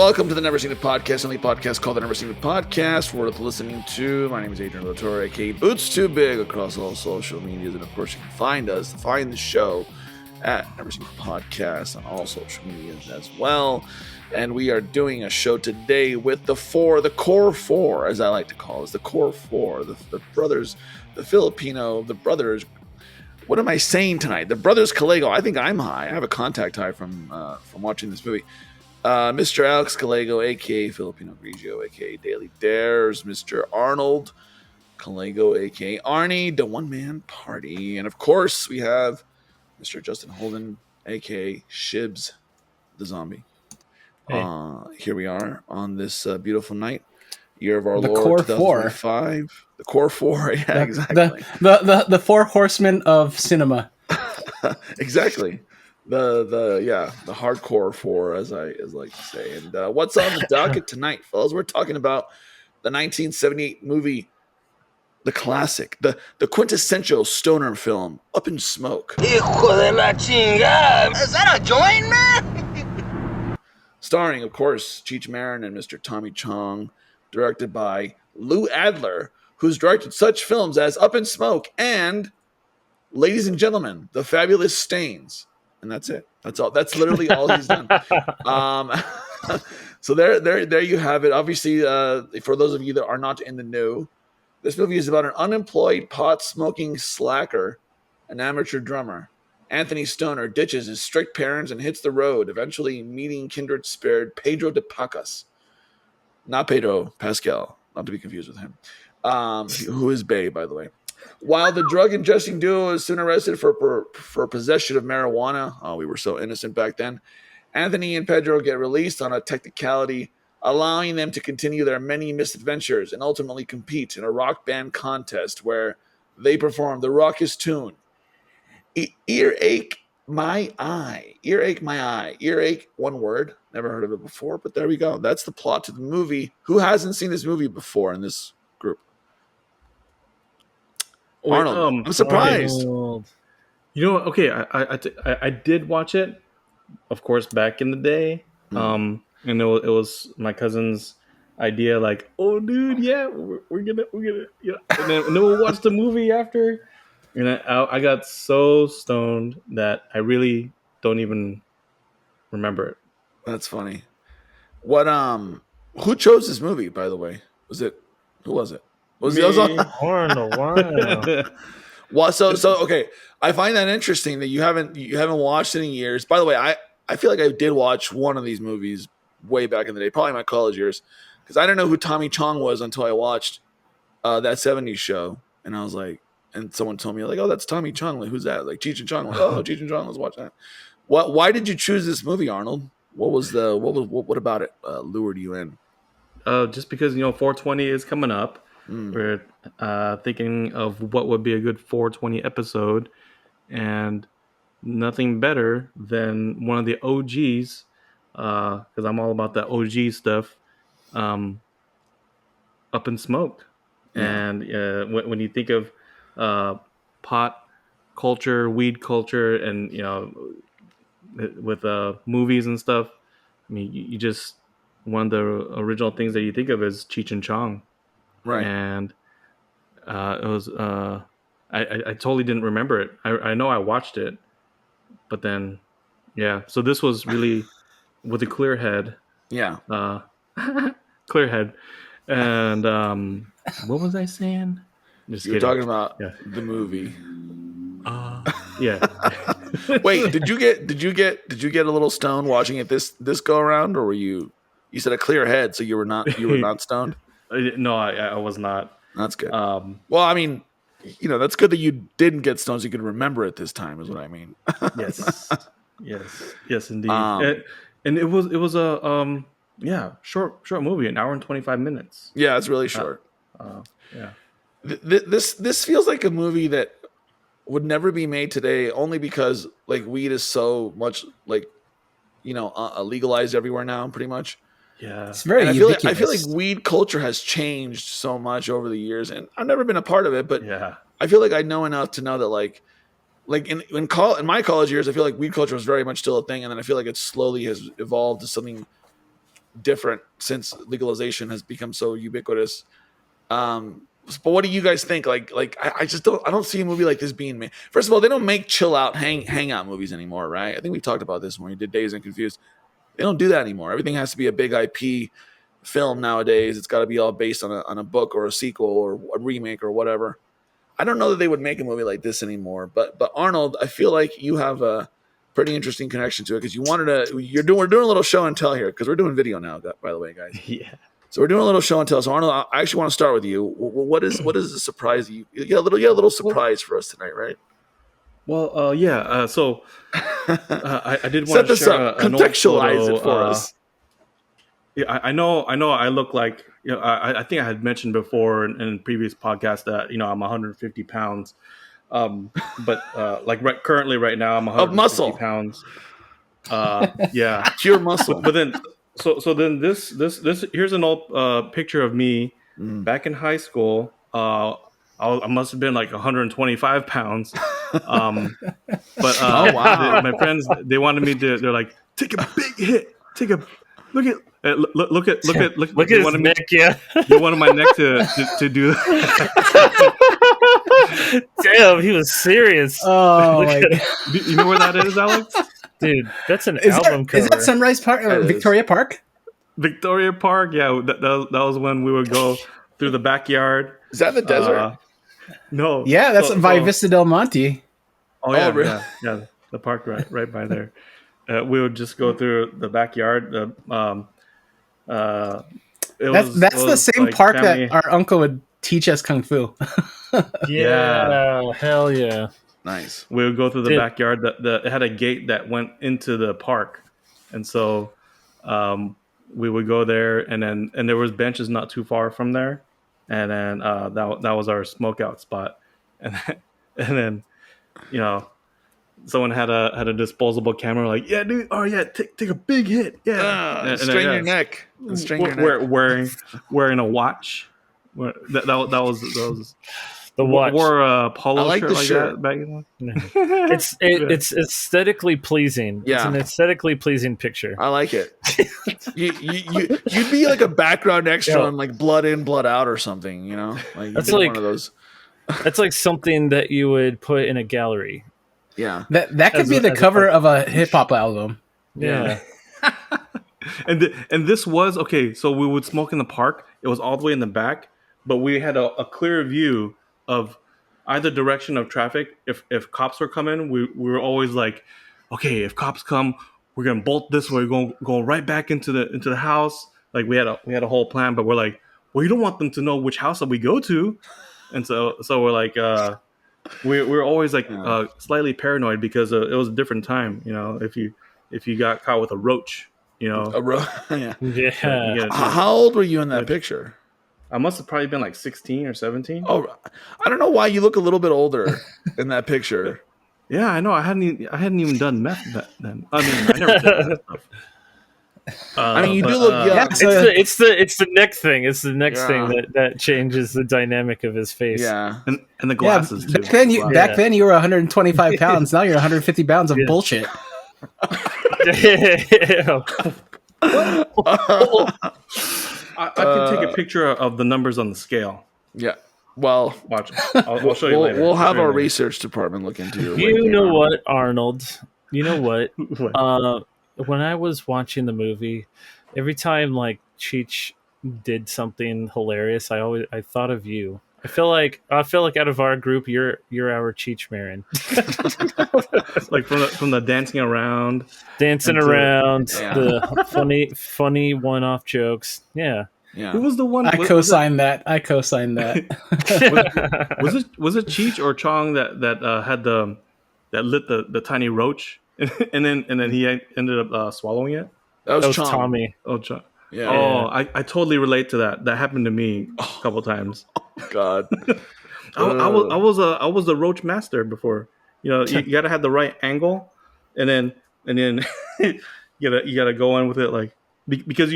Welcome to the Never Seen It Podcast, only podcast called the Never Seen It Podcast. Worth listening to. My name is Adrian Latore, aka Boots Too Big, across all social medias. And of course, you can find the show at Never Seen It Podcast on all social medias as well. And we are doing a show today with the core four, as I like to call it, the core four, the brothers, the brothers. What am I saying tonight? The brothers Callego. I think I'm high. I have a contact high from watching this movie. Mr. Alex Callego, a.k.a. Filipino Grigio, a.k.a. Daily Dares. Mr. Arnold Callego, a.k.a. Arnie, the one-man party. And, of course, we have Mr. Justin Holden, a.k.a. Shibs, the zombie. Hey. Here we are on this beautiful night. Year of our the Lord, core 2025. Four. The core four, yeah, exactly. The four horsemen of cinema. Exactly. The hardcore four, as I like to say. And what's on the docket tonight, fellas? We're talking about the 1978 movie, the classic, the quintessential stoner film, Up in Smoke. Hijo de la chingada! Is that a joint, man? Starring, of course, Cheech Marin and Mr. Tommy Chong, directed by Lou Adler, who's directed such films as Up in Smoke and, ladies and gentlemen, The Fabulous Stains. And that's it. That's all. That's literally all he's done. So there you have it. Obviously, for those of you that are not in the know, this movie is about an unemployed pot-smoking slacker, an amateur drummer. Anthony Stoner ditches his strict parents and hits the road, eventually meeting kindred spirit Pedro de Pacas. Not Pedro Pascal, not to be confused with him, who is Bay, by the way. While the drug-ingesting duo is soon arrested for possession of marijuana, we were so innocent back then, Anthony and Pedro get released on a technicality, allowing them to continue their many misadventures and ultimately compete in a rock band contest where they perform the raucous tune, Earache My Eye. Earache My Eye. Earache, one word. Never heard of it before, but there we go. That's the plot to the movie. Who hasn't seen this movie before in this group? Arnold. I'm surprised. Arnold. You know, okay, I did watch it, of course, back in the day. And it was my cousin's idea, like, oh, dude, yeah, we're gonna, yeah. And then we'll watch the movie after. And I got so stoned that I really don't even remember it. That's funny. What who chose this movie, by the way? Who was it? Was it Arnold? Wow. Well, so okay. I find that interesting that you haven't watched it in years. By the way, I feel like I did watch one of these movies way back in the day, probably my college years, because I didn't know who Tommy Chong was until I watched that 70s show, and I was like, and someone told me like, oh, that's Tommy Chong. Like, who's that? Like Cheech and Chong. Like, oh, Cheech and Chong. Let's watch that. Why did you choose this movie, Arnold? What about it lured you in? Just because 420 is coming up. We're thinking of what would be a good 420 episode, and nothing better than one of the OGs, because I'm all about that OG stuff. Up in Smoke, and when you think of pot culture, weed culture, and with movies and stuff, I mean, you just, one of the original things that you think of is Cheech and Chong. Right. And it was I totally didn't remember it. I know I watched it, but then so this was really with a clear head. Yeah. Clear head. And what was I saying? Just You're talking about the movie. Yeah. Wait, did you get a little stoned watching it this go around, or were you said a clear head, so you were not stoned? No, I was not. That's good. Well, I mean, that's good that you didn't get stoned, so you could remember it this time, is what I mean. yes, indeed. And it was a short movie, an hour and 25 minutes. Yeah, it's really short. Yeah. This feels like a movie that would never be made today, only because like weed is so much like legalized everywhere now, pretty much. Yeah, it's very. I feel like weed culture has changed so much over the years, and I've never been a part of it, but I feel like I know enough to know that like in my college years, I feel like weed culture was very much still a thing, and then I feel like it slowly has evolved to something different since legalization has become so ubiquitous. But what do you guys think? I just don't see a movie like this being made. First of all, they don't make chill out, hangout movies anymore, right? I think we talked about this when we did Dazed and Confused. They don't do that anymore. Everything has to be a big IP film nowadays. It's got to be all based on a book or a sequel or a remake or whatever. I don't know that they would make a movie like this anymore. But Arnold, I feel like you have a pretty interesting connection to it because we're doing a little show and tell here because we're doing video now. By the way, guys. Yeah. So we're doing a little show and tell. So Arnold, I actually want to start with you. What is the surprise you got a little surprise for us tonight, right? Well, yeah. So I did Set want to this share up, an old contextualize photo, it for us. Yeah, I know. I look like I think I had mentioned before in previous podcasts that I'm 150 pounds, but currently right now I'm 150 muscle. pounds. Yeah, Pure muscle. But then so then this here's an old picture of me back in high school. I must have been like 125 pounds. But Oh, wow. my friends, they wanted me to. They're like, take a big hit. Take a look at his neck. Yeah, they wanted my neck to do that. Damn, he was serious. Oh my God. You know where that is, Alex? Dude, that's an album cover. Is that Sunrise Park or Victoria Park? Victoria Park. Yeah, that was when we would go through the backyard. Is that the desert? No. Yeah, that's by Vista Del Monte. Oh yeah, really? yeah, the park right by there. We would just go through the backyard. That's the same like park family. that our uncle would teach us kung fu. Yeah, hell yeah. Nice. We would go through the Dude. backyard. It had a gate that went into the park, and so we would go there, and there was benches not too far from there, and then that was our smoke out spot, and then someone had a disposable camera, like, yeah, dude, oh yeah, take a big hit, yeah, Strain your neck. Strain your neck. Wearing a watch. That was The watch. wore a polo I like shirt the like shirt. that back in It's aesthetically pleasing. Yeah. It's an aesthetically pleasing picture. I like it. You'd be like a background extra Yeah. on like Blood In, Blood Out or something, Like That's you'd be like- one of those. That's like something that you would put in a gallery. Yeah. That could As be a- the as a cover part- of a hip hop album. Yeah. And this was okay. So we would smoke in the park. It was all the way in the back, but we had a clear view of either direction of traffic. If cops were coming, we were always like, okay, if cops come, we're gonna bolt this way. We're going right back into the house. Like we had a whole plan, but we're like, well, you don't want them to know which house that we go to, and so we're like, we're always like slightly paranoid because it was a different time. If you got caught with a roach, Yeah. Yeah. you get- How old were you in that picture? I must have probably been like 16 or 17. Oh, I don't know why you look a little bit older in that picture. Yeah, I know. I hadn't even done meth then. I mean, I never did that stuff. I mean, you do look young. yeah. It's the neck thing. It's the neck Yeah. thing that changes the dynamic of his face. Yeah. And the glasses too. Back then you were 125 pounds. Now you're 150 pounds of bullshit. I can take a picture of the numbers on the scale. Yeah. Well, Watch. I'll show you later. we'll have I'll show you our later. research department look into your weight You gain, know Arnold. what, Arnold? You know what? What? When I was watching the movie, every time like Cheech did something hilarious, I thought of you. I feel like out of our group, you're our Cheech Marin, Like from the dancing around. dancing Into- around, Yeah. the funny one-off jokes. Yeah. Yeah. Who was the one? I was co-signed that. Was it Cheech or Chong that had that lit the tiny roach and then he ended up swallowing it? That That was Chong. Tommy. Oh, Chong. Yeah. Oh, I totally relate to that. That happened to me a couple times. God. I was a roach master before. You got to have the right angle, and then you gotta go in with it like because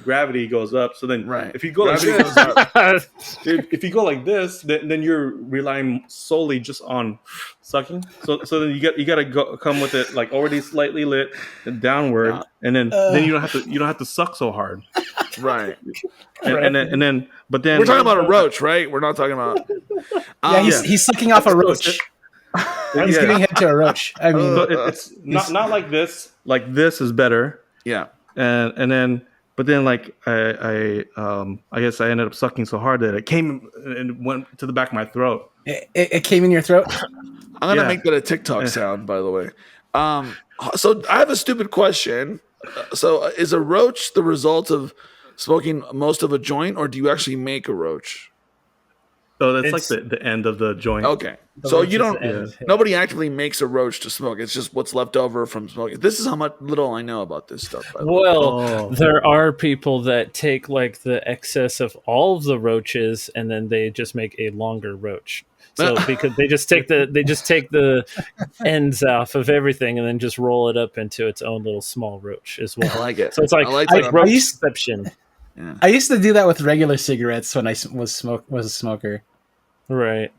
gravity goes up. So then, Right. if you go like Gravity this, goes up. if you go like this, then you're relying solely just on sucking. So then you got to come with it like already slightly lit and downward, Yeah. and then you don't have to suck so hard. Right. And then but then We're talking about a roach, right? We're not talking about. Yeah, he's sucking off a roach. He's Yeah. giving head to a roach. I mean, So it's not like this. Like this is better. Yeah. And then but then like I guess I ended up sucking so hard that it came and went to the back of my throat. it came in your throat. I'm gonna Yeah. make that a TikTok sound, by the way. So I have a stupid question. So is a roach the result of smoking most of a joint, or do you actually make a roach? Oh, that's It's- like the end of the joint. Okay, The so roach you is don't. the end. Nobody actively makes a roach to smoke. It's just what's left over from smoking. This is how much little I know about this stuff. By the way. Well, Oh. there are people that take like the excess of all of the roaches and then they just make a longer roach. So because they just take the ends off of everything and then just roll it up into its own little small roach as well. I like it. So it's like, I like that. roach I used- exception. I used to do that with regular cigarettes when I was a smoker. Right.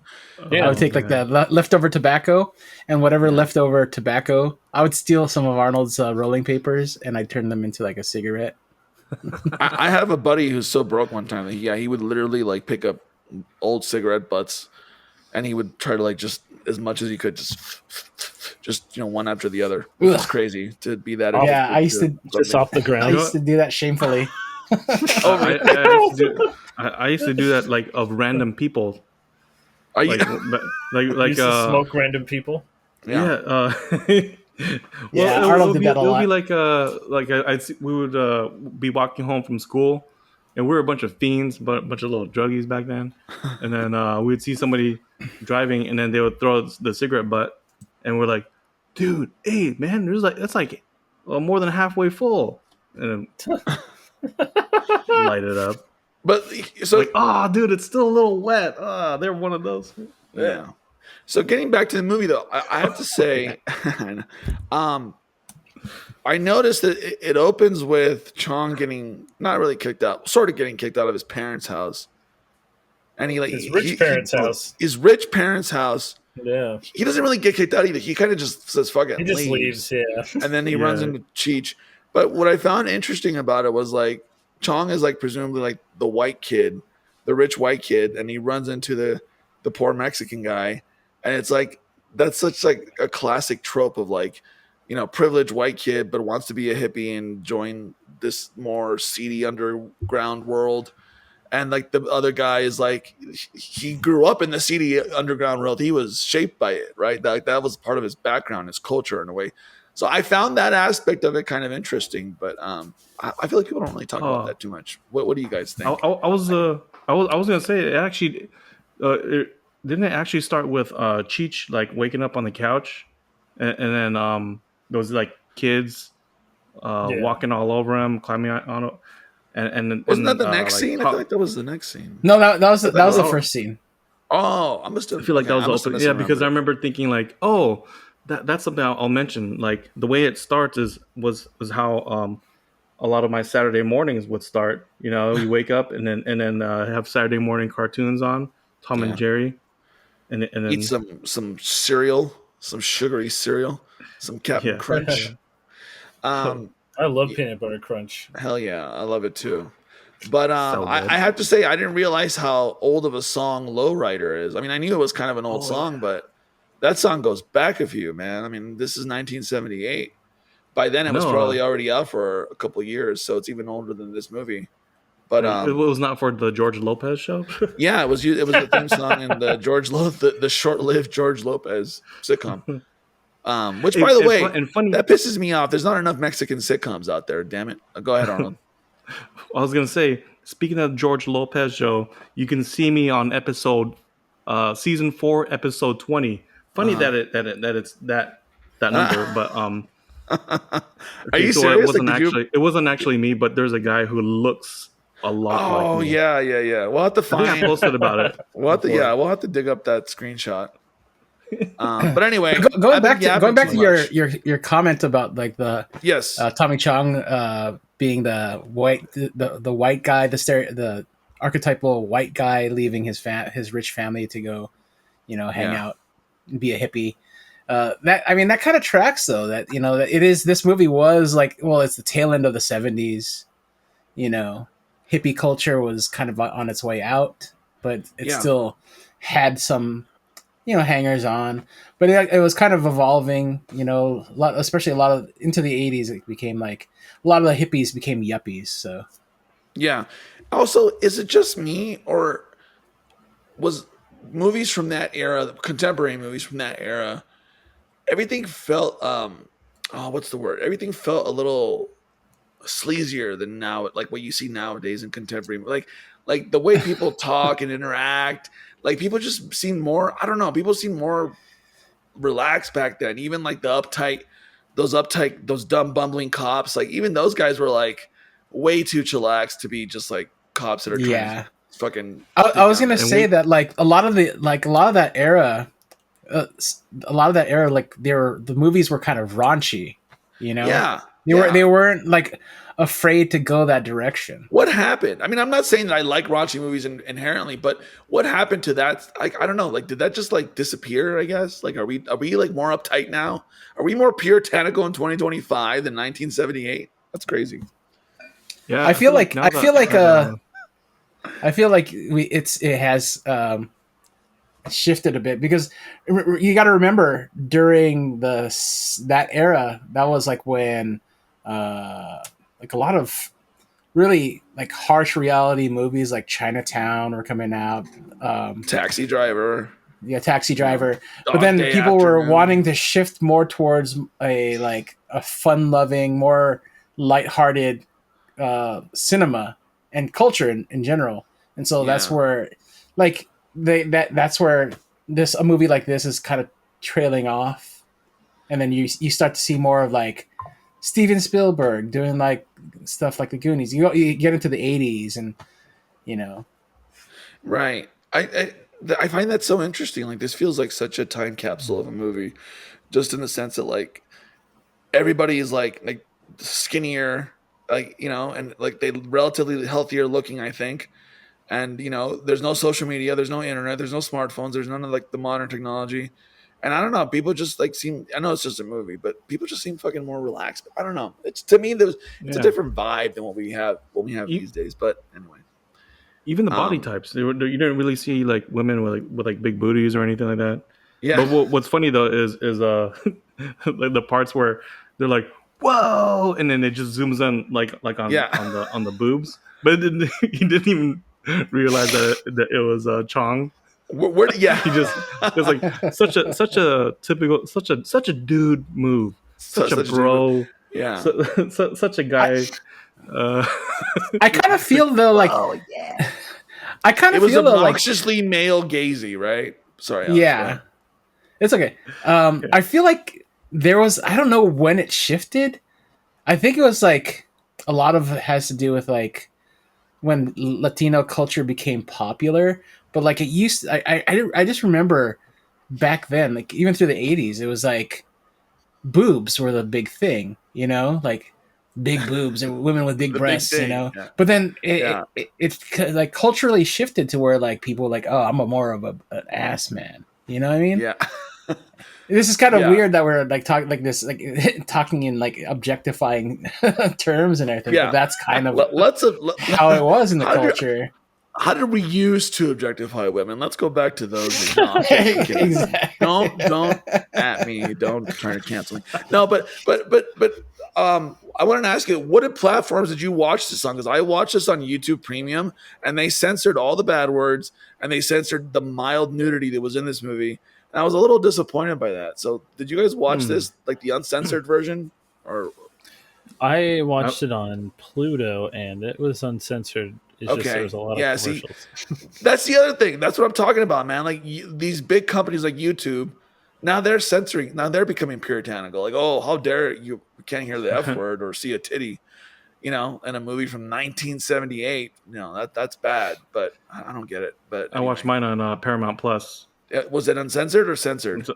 I would take like the leftover tobacco and whatever leftover tobacco. I would steal some of Arnold's rolling papers and I'd turn them into like a cigarette. I have a buddy who's so broke one time that he would literally like pick up old cigarette butts, and he would try to like just as much as he could just one after the other. It's crazy to be that. Yeah, addicted I used to Just off the I ground. used to do that shamefully. I used to do that like of random people. Are you? Like Used to smoke random people. yeah. Yeah, Arnold did that a it would lot. be like we would be walking home from school, and we were a bunch of fiends, but a bunch of little druggies back then. And then we'd see somebody driving, and then they would throw the cigarette butt, and we're like, "Dude, hey man, that's like more than halfway full," and then light it up. But so Like, oh, dude, it's still a little wet. They're one of those. yeah. So getting back to the movie, though, I have to say, I noticed that it opens with Chong getting not really kicked out, sort of getting kicked out of his parents' house, and His rich parents' house. His rich parents' house. Yeah. He doesn't really get kicked out either. He kind of just says "fuck it," He and just leaves, yeah. and then he runs into Cheech. But what I found interesting about it was like Chong is like presumably like the white kid, the rich white kid, and he runs into the poor Mexican guy, and it's like that's such like a classic trope of like privileged white kid but wants to be a hippie and join this more seedy underground world. And like the other guy is like he grew up in the seedy underground world. He was shaped by it, right? That was part of his background, his culture in a way. So I found that aspect of it kind of interesting, but I feel like people don't really talk about that too much. What do you guys think? I was gonna say it actually didn't it actually start with Cheech like waking up on the couch, and then those like kids walking all over him, climbing on it, and Wasn't that the then, next scene? I feel like that was the next scene. No, that was the first scene. Oh, I must have. I feel like that was I must open. have Yeah, because I misremembered. remember thinking like, oh, that's something I'll mention. Like the way it starts was how a lot of my Saturday mornings would start. You wake up and then have Saturday morning cartoons on, Tom and Jerry, and then Eat some cereal, some sugary cereal, some Captain Crunch. I love peanut butter crunch. Hell yeah, I love it too. But So good. I have to say, I didn't realize how old of a song "Lowrider" is. I mean, I knew it was kind of an old song, but that song goes back a few, man. I mean, this is 1978. By then, it was probably already out for a couple years, so it's even older than this movie. But it was not for the George Lopez show. yeah, it was the theme song in the the short-lived George Lopez sitcom. Which, by the way, funny, that pisses me off. There's not enough Mexican sitcoms out there. Damn it! Go ahead, Arnold. I was gonna say, speaking of George Lopez show, you can see me on season 4, episode 20. Funny that it's that number, but Are you serious? It wasn't actually me, but there's a guy who looks a lot like me. Oh yeah. We'll have to I think I find. posted about it. We'll have to dig up that screenshot. But anyway, Going back to too much. your comment about like the Yes. Tommy Chong being the white guy, the archetypal white guy leaving his rich family to go, hang Yeah. out and be a hippie. That kind of tracks though. That that it is. This movie was like, well, it's the tail end of the '70s. Hippie culture was kind of on its way out, but it Yeah. still had some hangers on. But it was kind of evolving. Especially a lot of into the '80s, it became like a lot of the hippies became yuppies. So Yeah. Also, is it just me, or was movies from that era, contemporary movies from that era, everything felt what's the word? Everything felt a little sleazier than now, like what you see nowadays in contemporary, like the way people talk and interact. Like people just seem more, I don't know, people seem more relaxed back then. Even like those dumb bumbling cops, like even those guys were like way too chillaxed to be just like cops that are trying to yeah, fucking I take was down gonna the- say that like a lot of that era, like the movies were kind of raunchy. Yeah. They weren't like afraid to go that direction. What happened? I mean, I'm not saying that I like raunchy movies inherently, but what happened to that? Like, I don't know. Like, did that just like disappear? I guess. Like, are we like more uptight now? Are we more puritanical in 2025 than 1978? That's crazy. Yeah, I feel like now I that- feel like uh, I feel like it has shifted a bit because you got to remember during that era, that was like when like a lot of really like harsh reality movies like Chinatown were coming out. Taxi Driver. Yeah, Taxi Driver. But Dog then Day people were Afternoon. wanting to shift more towards a fun-loving, more lighthearted cinema and culture in general. And so that's Yeah. where, like, that's where a movie like this is kind of trailing off, and then you start to see more of like Steven Spielberg doing like stuff like The Goonies. You get into the '80s, and you know, Right. I find that so interesting. Like, this feels like such a time capsule of a movie, just in the sense that like everybody is like skinnier, like and like they relatively healthier looking, I think. And there's no social media, there's no internet, there's no smartphones, there's none of like the modern technology. And I don't know, people just like seem, I know it's just a movie, but people just seem fucking more relaxed. I don't know, it's, to me, it's a Yeah. different vibe than what we have You- these days. But anyway. even the body Um, types, you didn't really see like women with big booties or anything like that. Yeah. But what's funny though is like the parts where they're like whoa, and then it just zooms in like on Yeah. on the boobs, but he didn't even realize that it was Chong. Yeah. He just it's like such a typical such a dude move, such a such a dude bro, Yeah. such a guy. I kind of feel though like I kind It of was feel though like obnoxiously male gazy, right? Sorry. Alex, go yeah, ahead. it's okay. I feel like there was, I don't know when it shifted. I think it was like a lot of it has to do with like when Latino culture became popular. But like it used, I just remember back then, like even through the '80s, it was like boobs were the big thing, like big boobs and women with big The big breasts, thing, yeah. But then Yeah. it like culturally shifted to where like people were like, oh, I'm more of an ass man. You know what I mean? Yeah. This is kind of Yeah. weird that we're like talking like this, like talking in like objectifying terms and everything. Yeah. But that's kind of Let's how it was in the How do- culture. How did we used to objectify women? Let's go back to those. No, I'm kidding. Exactly. Don't at me. Don't try to cancel me. No, but I wanted to ask you, what platforms did you watch this on? Because I watched this on YouTube Premium, and they censored all the bad words, and they censored the mild nudity that was in this movie. And I was a little disappointed by that. So, did you guys watch this, like the uncensored version, or? I watched it on Pluto, and it was uncensored. It's just Okay. there was a lot Yeah, of see, commercials. That's the other thing. That's what I'm talking about, man. Like these big companies like YouTube, now they're censoring. Now they're becoming puritanical. Like, oh, how dare you can't hear the F word or see a titty, in a movie from 1978. That's bad. But I don't get it. But I watched mine on Paramount Plus. Was it uncensored or censored? It's,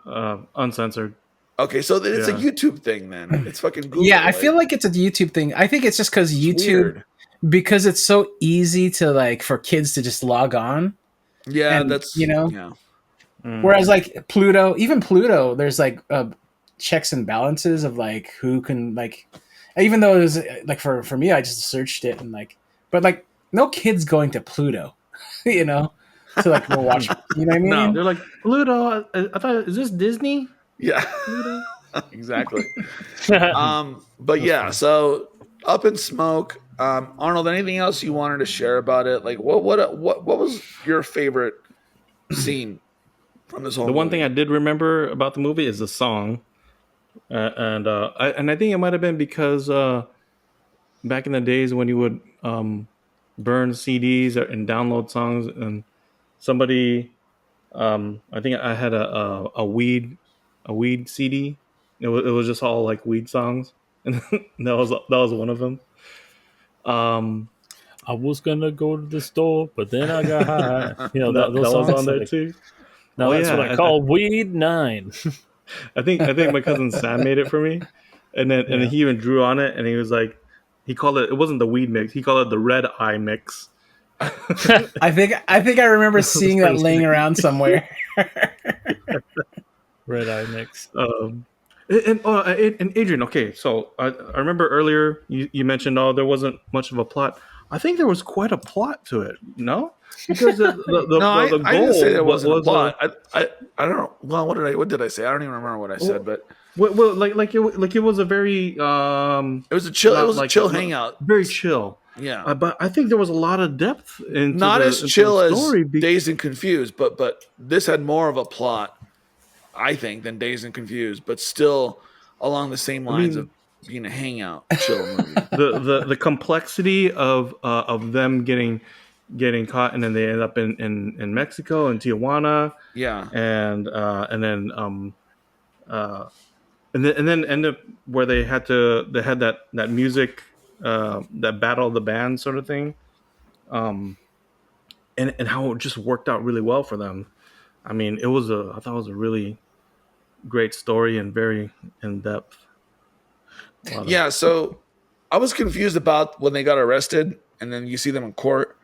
uncensored. Okay, so then it's a Yeah. YouTube thing then. It's fucking Google. Yeah, I feel like it's a YouTube thing. I think it's just because YouTube, weird. because it's so easy to like for kids to just log on. Yeah, And, that's you know, yeah. whereas like Pluto, even Pluto, there's like checks and balances of like who can like, even though it was like for me, I just searched it and like, but like no kids going to Pluto, you know, to like go watch. You know what I No. mean? They're like, Pluto. I thought, is this Disney? Yeah. Pluto. Exactly. But yeah, so Up in Smoke. Arnold, anything else you wanted to share about it? Like what was your favorite scene from this whole The one movie? thing I did remember about the movie is the song, and I think it might have been because back in the days when you would burn CDs and download songs, and somebody, I think I had a weed CD. It was just all like weed songs, and that was one of them. I was gonna go to the store, but then I got high. You know That those was on songs. there Like, too. now Oh that's what yeah, I call Weed 9. I think my cousin Sam made it for me, and then Yeah. he even drew on it, and he was like, he called it. It wasn't the weed mix. He called it the red eye mix. I think I remember seeing that pretty laying sweet. around somewhere. Red Eye Mix. And Adrian, okay, so I remember earlier you mentioned, there wasn't much of a plot. I think there was quite a plot to it. No, because the No, the I didn't say there goal wasn't a was plot. I don't know. Well, what did I say? I don't even remember what I said, but well, like it was a very it was a chill. It not was a like chill hangout. very chill. Yeah, But I think there was a lot of depth into not as into chill the as story. Dazed and Confused, but this had more of a plot, I think, than Dazed and Confused, but still along the same lines of being a hangout chill movie. The complexity of them getting caught, and then they end up in Mexico and Tijuana, Yeah, and then and then end up where they had that music, that battle of the band sort of thing, and how it just worked out really well for them. I mean, I thought it was a really great story and very in depth. yeah. So I was confused about when they got arrested, and then you see them in court,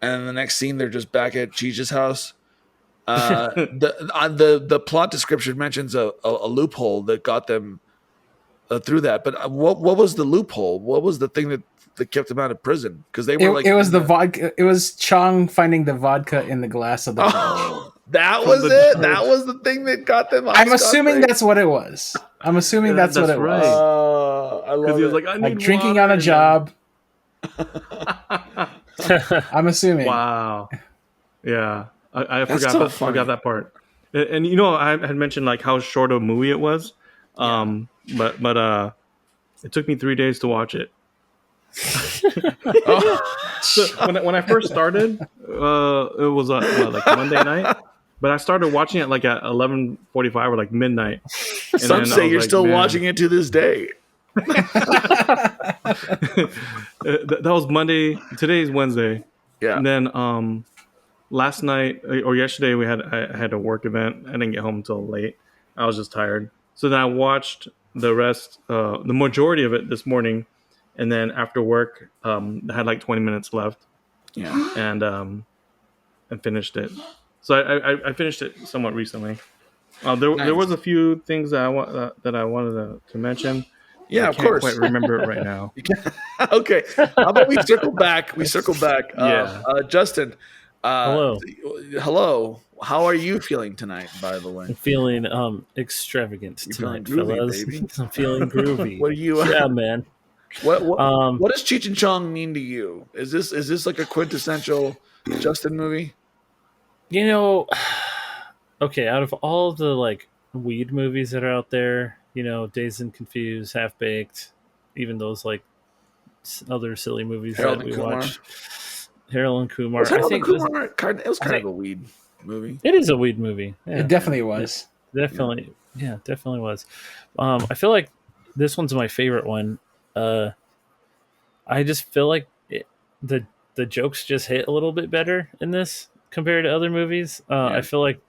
and then the next scene they're just back at Cheech's house. The plot description mentions a loophole that got them through that. But what was the loophole? What was the thing that kept them out of prison? Because they were like It was the vodka. It was Chong finding the vodka in the glass of the. Oh, that From was the it. judge. That was the thing that got them. I'm assuming that's what it was. I'm assuming Yeah, that's what that's it right. was. I love Because he was it. like, I need Like drinking water, on a and job. then- I'm assuming. Wow. Yeah, I That's forgot so that, funny. forgot that part. And I had mentioned like how short a movie it was, but it took me 3 days to watch it. So when I first started, it was like Monday night, but I started watching it like at 11:45 or like midnight. And Some then I say was you're like, still man. watching it to this day. That was Monday. Today's Wednesday. Yeah. And then last night or yesterday I had a work event. I didn't get home until late. I was just tired. So then I watched the rest, the majority of it this morning, and then after work, I had like 20 minutes left, Yeah. and finished it. So I finished it somewhat recently. There Nice. was a few things that I wanted to mention. Yeah, I of can't course. quite remember it right now. Okay. How about we circle back? Yeah. Justin. Hello. Hello. How are you feeling tonight, by the way? I'm feeling extravagant You feeling tonight, groovy, fellas. baby? I'm feeling groovy. What are you Yeah, man. what does Cheech and Chong mean to you? Is this like a quintessential Justin movie? You know, okay, out of all the like weed movies that are out there, you know, Dazed and Confused, Half Baked, even those like other silly movies Harold that and we Kumar. watched, Harold and Kumar. Was Harold I and think Kumar it was kind I of a weed movie. it is a weed movie. Yeah, It definitely was. definitely, yeah, definitely was. I feel like this one's my favorite one. I just feel like the jokes just hit a little bit better in this compared to other movies. I feel like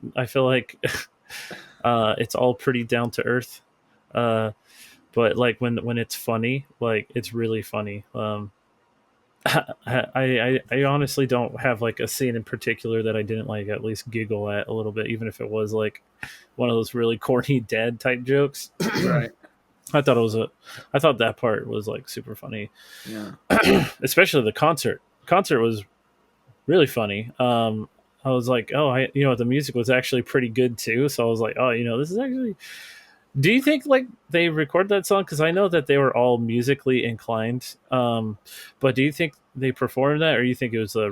it's all pretty down to earth. But like when it's funny, like it's really funny. I honestly don't have like a scene in particular that I didn't like at least giggle at a little bit, even if it was like one of those really corny dad type jokes. Right. I thought that part was like super funny. Yeah. Especially the concert. Concert was really funny. I was like, the music was actually pretty good too. So I was like, this is actually. Do you think like they recorded that song? Because I know that they were all musically inclined. But do you think they performed that, or you think it was a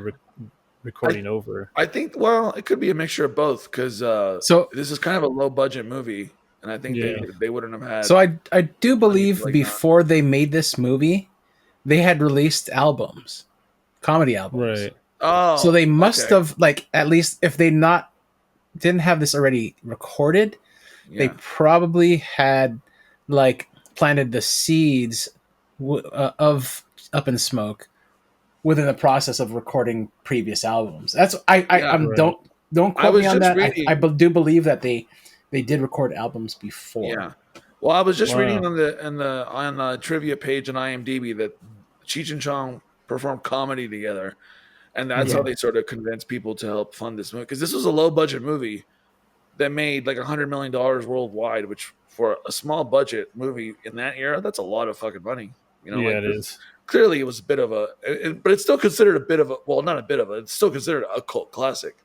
recording over? I think, well, it could be a mixture of both because So this is kind of a low budget movie, and I think they wouldn't have had. So I do believe like before they made this movie, they had released albums, comedy albums. Right. Oh, So they must have, like, at least if they didn't have this already recorded, they probably had like planted the seeds of Up in Smoke within the process of recording previous albums. That's don't quote me on that. I do believe that they did record albums before. Yeah. Well, I was just reading on the trivia page on IMDb that Cheech and Chong performed comedy together, and that's how they sort of convinced people to help fund this movie, because this was a low budget movie that made like $100 million worldwide, which for a small budget movie in that era, that's a lot of fucking money. It is. Clearly, it was a bit of but it's still considered it's still considered a cult classic.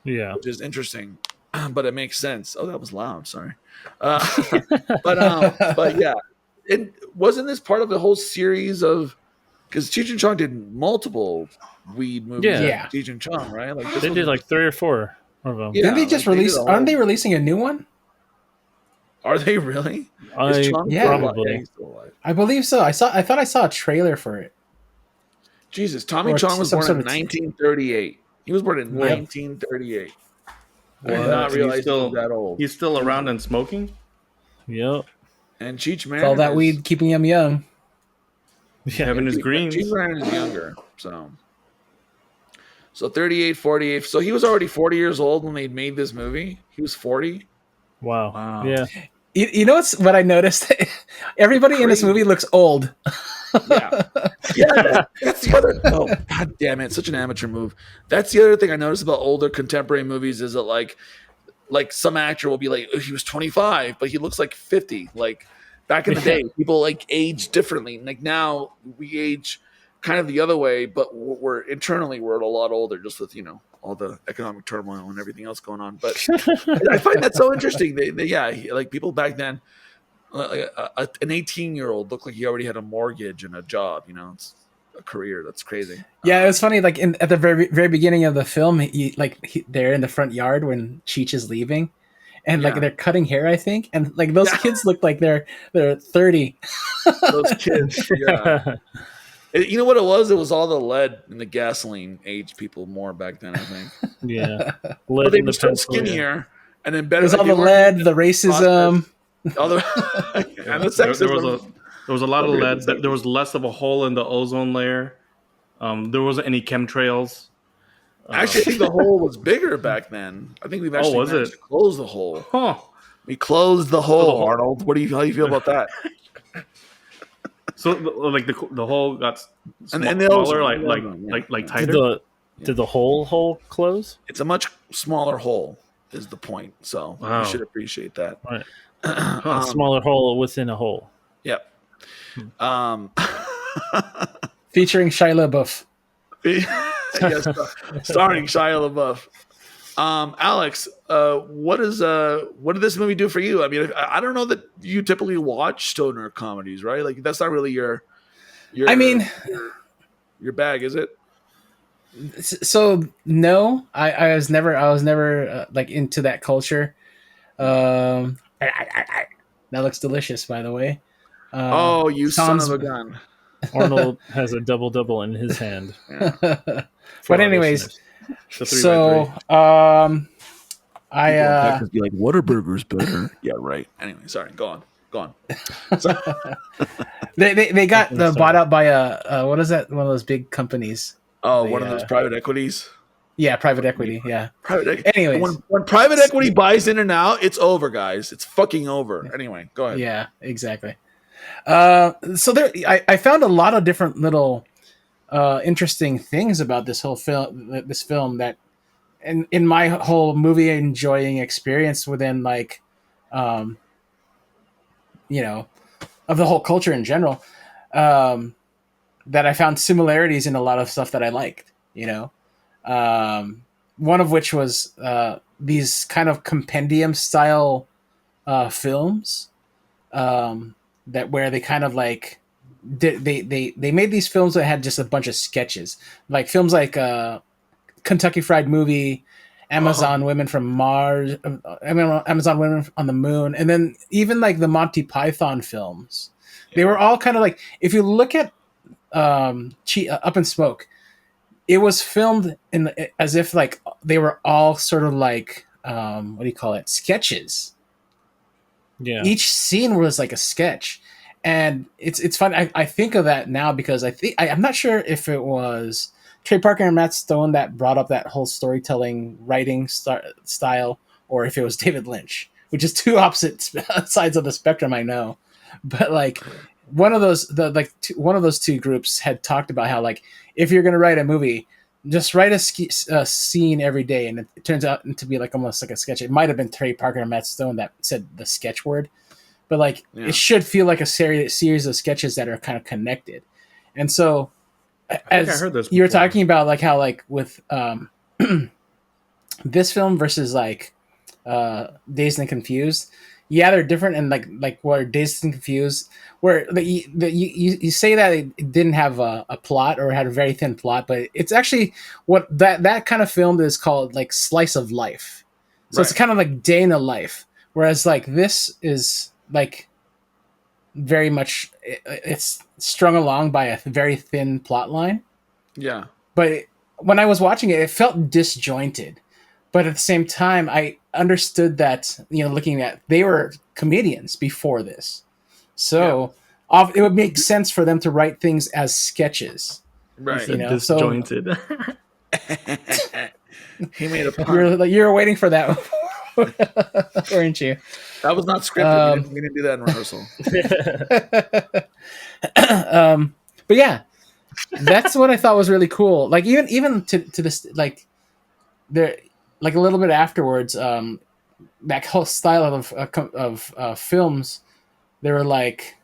Yeah, which is interesting, but it makes sense. Oh, that was loud. Sorry, but yeah, it wasn't this part of the whole series of, because Cheech and Chong did multiple weed movies. Yeah. Cheech and Chong, right? Like they did like 3 or 4 of them. Didn't they just release? Aren't they releasing a new one? Are they really? Probably. I believe so. I thought I saw a trailer for it. Jesus, Tommy Chong was born in 1938. He was born in 1938. I did not realize he was that old. He's still around and smoking? Yep. And Cheech Marin, all that weed keeping him young. Yeah, having his greens. Cheech Marin is younger, so 38, 48. So he was already 40 years old when they made this movie. He was 40. Wow. Yeah. You know what I noticed? Everybody in this movie looks old. Yeah, that's the other. Oh, god damn it! Such an amateur move. That's the other thing I noticed about older contemporary movies is that like some actor will be like, oh, he was 25, but he looks like 50. Like back in the day, people like age differently. Like now we age kind of the other way, but we're internally a lot older, just with all the economic turmoil and everything else going on. But I find that so interesting. Like people back then. An 18-year-old looked like he already had a mortgage and a job. It's a career. That's crazy. Yeah, it was funny. Like at the very very beginning of the film, they're in the front yard when Cheech is leaving, and like they're cutting hair, I think, and like those kids look like they're 30. Those kids, yeah. You know what it was? It was all the lead and the gasoline aged people more back then, I think. Yeah, but they were so skinnier, and then better. There's all the lead, the racism. And the sexism. There was a lot of lead. There was less of a hole in the ozone layer. There wasn't any chemtrails. Actually, I think the hole was bigger back then. I think we've actually managed to close the hole. Huh. We closed the hole, Arnold. How do you feel about that? So, like the hole got smaller, like tighter. Did the hole close? It's a much smaller hole, is the point. So you should appreciate that. Right. A smaller hole within a hole. Yep. Featuring Shia LaBeouf. Yes, starring Shia LaBeouf. Alex, what did this movie do for you? I mean, I don't know that you typically watch stoner comedies, right? Like that's not really your bag, is it? So no, I was never like into that culture. That looks delicious, by the way. You son of a gun! Arnold has a double in his hand. Yeah. But anyways, so be like Whataburger's better. Yeah, right. Anyway, sorry. Go on. They got bought out by a what is that? One of those big companies. Oh, one of those private equities. Yeah, private equity. Yeah. Anyways, when private equity buys in and out, it's over, guys. It's fucking over. Anyway, go ahead. Yeah, exactly. So there, I found a lot of different little interesting things about this whole film. This film that, in my whole movie enjoying experience within like, you know, of the whole culture in general, that I found similarities in a lot of stuff that I liked. You know, one of which was these kind of compendium style films that where they kind of like they made these films that had just a bunch of sketches, like films like Kentucky Fried Movie, Amazon Women from Mars, Amazon Women on the Moon, and then even like the Monty Python films. They were all kind of like, if you look at Up in Smoke, it was filmed as if like they were all sort of like what do you call it, sketches. Yeah. Each scene was like a sketch, and it's fun. I think of that now because I'm not sure if it was Trey Parker and Matt Stone that brought up that whole storytelling writing style, or if it was David Lynch, which is two opposite sides of the spectrum. I know, but like one of those one of those two groups had talked about how like if you're going to write a movie, just write a scene every day, and it turns out to be like almost like a sketch. It might have been Trey Parker and Matt Stone that said the sketch word, but like it should feel like a series of sketches that are kind of connected. And so, as I heard this you were talking about, like how like with this film versus like Dazed and Confused, yeah, they're different. And like where Dazed and Confused, where you say that it didn't have a plot or had a very thin plot, but it's actually what that kind of film is called, like slice of life. So it's kind of like day in a life, whereas like this is like very much it's strung along by a very thin plot line. Yeah, but when I was watching it, it felt disjointed. But at the same time, I understood that, you know, looking at, they were comedians before this. So it would make sense for them to write things as sketches. Right. You know, disjointed. He made a pun. You were waiting for that, weren't you? That was not scripted. We didn't do that in rehearsal. But yeah, that's what I thought was really cool. Like even to this, like there, like a little bit afterwards, that whole style of films, they were like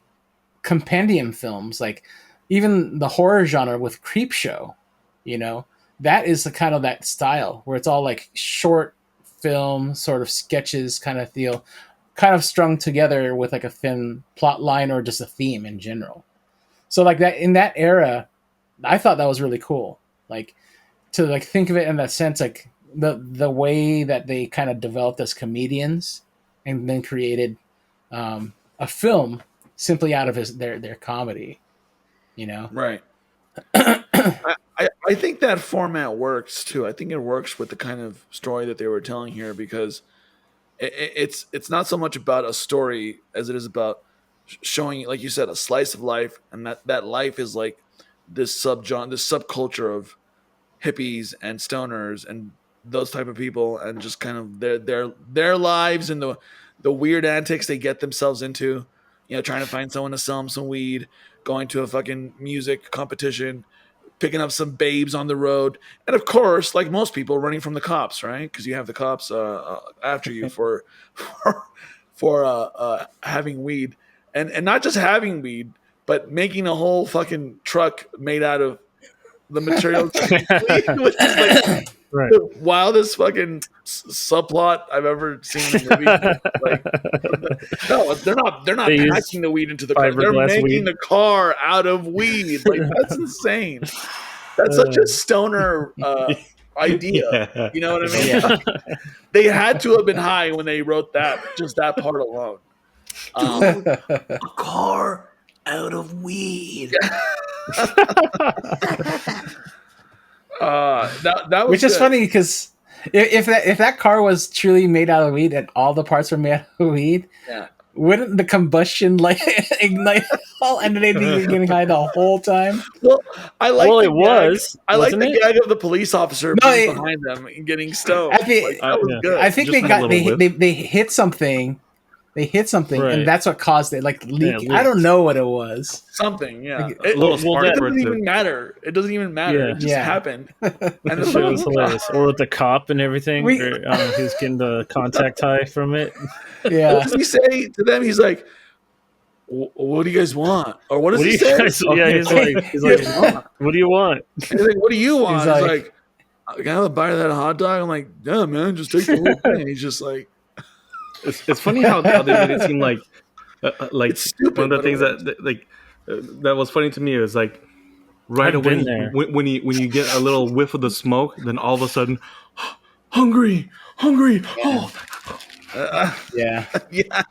compendium films, like even the horror genre with Creepshow, you know, that is the kind of that style where it's all like short film sort of sketches kind of feel, kind of strung together with like a thin plot line or just a theme in general. So like that in that era, I thought that was really cool. Like to like think of it in that sense, like the way that they kind of developed as comedians and then created a film simply out of their comedy, you know? Right. I think that format works too. I think it works with the kind of story that they were telling here, because it's not so much about a story as it is about showing, like you said, a slice of life, and that life is like this subculture of hippies and stoners and those type of people, and just kind of their lives and the weird antics they get themselves into, you know, trying to find someone to sell them some weed, going to a fucking music competition, picking up some babes on the road, and of course, like most people, running from the cops, right? Because you have the cops after you for having weed, and not just having weed, but making a whole fucking truck made out of the materials, which is like the wildest fucking subplot I've ever seen in a movie. Like, no, they're not packing the weed into the car. They're making the car out of weed. Like, that's insane. That's such a stoner idea. Yeah. You know what I mean? Yeah. They had to have been high when they wrote that, just that part alone. A car out of weed. That was which is funny, because if that car was truly made out of weed and all the parts were made out of weed, wouldn't the combustion like ignite all, and they'd be getting high the whole time? Well, I like Well, the it gag. was, I like wasn't the it? gag of the police officer No, being it- behind them and getting stoned. I think- Like, that was Yeah. good. I think Just they like a got little whiff. they hit something. They hit something, Right. and that's what caused it. Like leak. it I don't leaked. know what it was. Something, yeah. Like, It, little it spark that- for it doesn't to- even matter. It doesn't even matter. Yeah. It just Yeah. happened. And That the shit was hilarious. Or with the cop and everything, We- or, he was getting the contact high from it. Yeah, What does he say to them? He's like, "What do you guys want?" Or what does What do he you say? guys? Yeah, he's What like, do you want? what do you want? He's like, "What do you want?" He's He's like- like, "Can I have a bite of that hot dog?" I'm like, "Yeah, man, just take the whole thing." He's just like, It's funny how they made it seem like It's stupid, one of the but things it that was funny to me is like right I've away been there. when you get a little whiff of the smoke, then all of a sudden, hungry. Oh, yeah. yeah,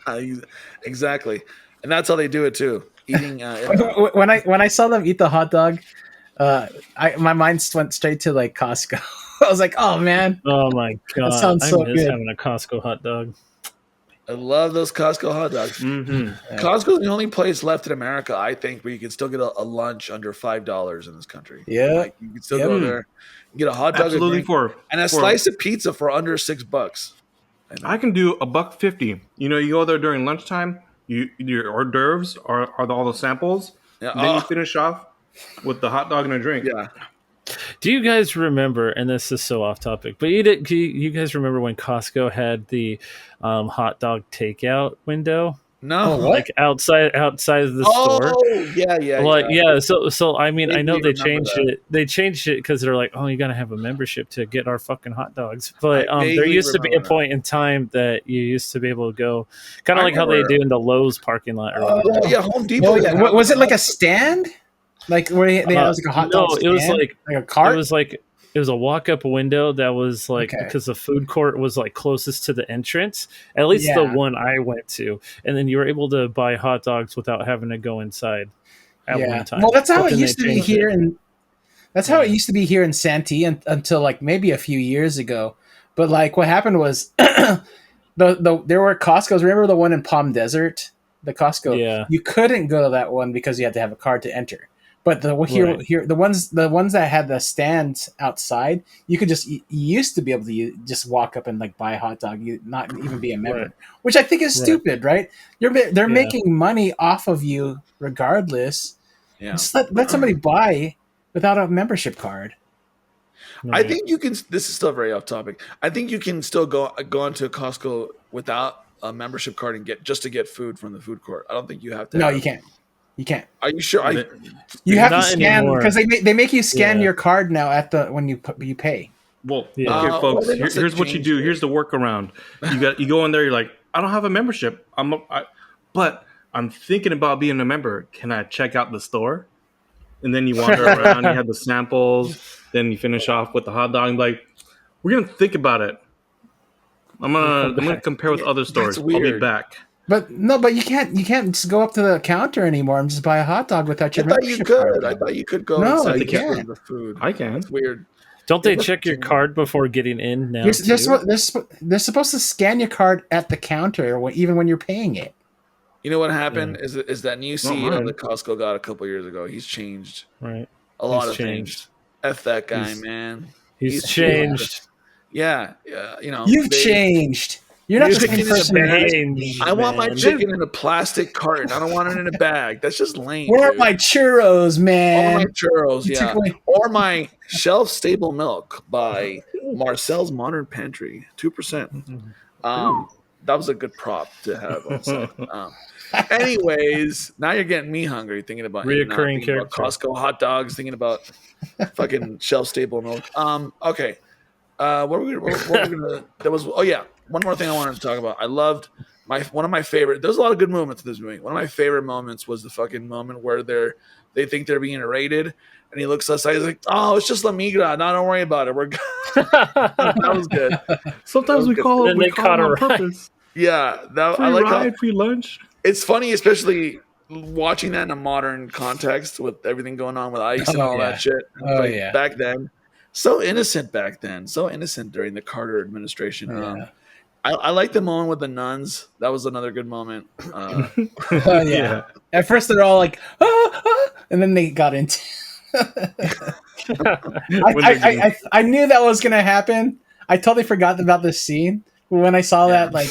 exactly. And that's how they do it too. Eating. When I saw them eat the hot dog, my mind went straight to like Costco. I was like, oh man, Oh my god! sounds I so miss good. having a Costco hot dog. I love those Costco hot dogs. mm-hmm. Costco's the only place left in America, I think, where you can still get a lunch under $5 in this country. Yeah. Like, you can still go there, get a hot dog, Absolutely and a slice of pizza for under $6. I can do $1.50. You know, you go there during lunchtime. Your hors d'oeuvres are all the samples. Yeah. And then you Oh, finish off with the hot dog and a drink. yeah. Do you guys remember? And this is so off topic, but you guys remember when Costco had the hot dog takeout window, No. Oh, what? like outside of the store? Oh, yeah. Like so I mean I know they remember changed that. it. They changed it because they're like, oh, you gotta have a membership to get our fucking hot dogs. But I there vaguely used to be a remember that. point in time that you used to be able to go, kind I of like how they remember- do in the Lowe's parking lot or whatever. Oh, yeah, Home Depot. Oh yeah. Was it like a stand? Like where they had like a hot no, dog? it was stand? like a cart. it was a walk-up window that was like, Okay. because the food court was like closest to the entrance, at least the Yeah. one I went to, and then you were able to buy hot dogs without having to go inside at one time. Well, that's how But it then used they to be changed here, it. and that's how it used to be here in Santee until like maybe a few years ago. But like what happened was, there were Costco's. Remember the one in Palm Desert, the Costco? Yeah. You couldn't go to that one because you had to have a card to enter. But the Right. here the ones that had the stands outside, you could just you used to be able to just walk up and like buy a hot dog, you not even be a member, Right. which I think is Right. stupid, right? They're Yeah. making money off of you regardless. Yeah. Just let somebody buy without a membership card. I think you can. This is still very off topic. I think you can still go into Costco without a membership card and get food from the food court. I don't think you have to. No, have- you can't. You can't. Are you sure? You have to Not scan anymore. because they make you scan Yeah. your card now at the when you pay. Well, Yeah. okay, well, folks. they must have Here's what you changed do. it. Here's the workaround. You go in there. You're like, I don't have a membership. But I'm thinking about being a member. Can I check out the store? And then you wander around. You have the samples. Then you finish off with the hot dog. And like, we're gonna think about it. I'm gonna compare with other stores. I'll be weird. back. But you can't just go up to the counter anymore and just buy a hot dog without I your thought you membership could. card. I thought you could go No, inside you and get can't. the food. I can. That's weird. Don't they It check your must- card before getting in now? They're supposed to scan your card at the counter even when you're paying it. You know what happened is that new CEO mine. that Costco got a couple years ago. He's changed Right. a lot He's of changed. things. F that guy, He's- man. He's He's changed. Yeah, you know. You've changed. You're not the Chicken same is a person. bad- Changed, I want my man. chicken in a plastic carton. I don't want it in a bag. That's just lame. Where are dude. my churros, Or man? my churros, You yeah. took away- Or my shelf-stable milk by Marcel's Modern Pantry, 2%. That was a good prop to have on site. Anyways, now you're getting me hungry thinking about Reoccurring thinking about character. Costco hot dogs, thinking about fucking shelf-stable milk. Okay. What were we gonna? There was. Oh yeah, one more thing I wanted to talk about. I loved one of my favorite. There's a lot of good moments in this movie. One of my favorite moments was the fucking moment where they think they're being raided, and he looks outside. He's like, "Oh, it's just La Migra. No, don't worry about it. We're good." That was good. Sometimes we call Then it. they We caught call it a on ride. purpose. Yeah, that Free I like. ride, free lunch. It's funny, especially watching that in a modern context with everything going on with ICE and Oh, all yeah. that shit. Oh, yeah. Back then, so innocent back then, so innocent during the Carter administration. Yeah. I like the moment with the nuns. That was another good moment. Oh, yeah. At first, they're all like, ah, ah, and then they got into. I knew that was gonna happen. I totally forgot about this scene. But when I saw that like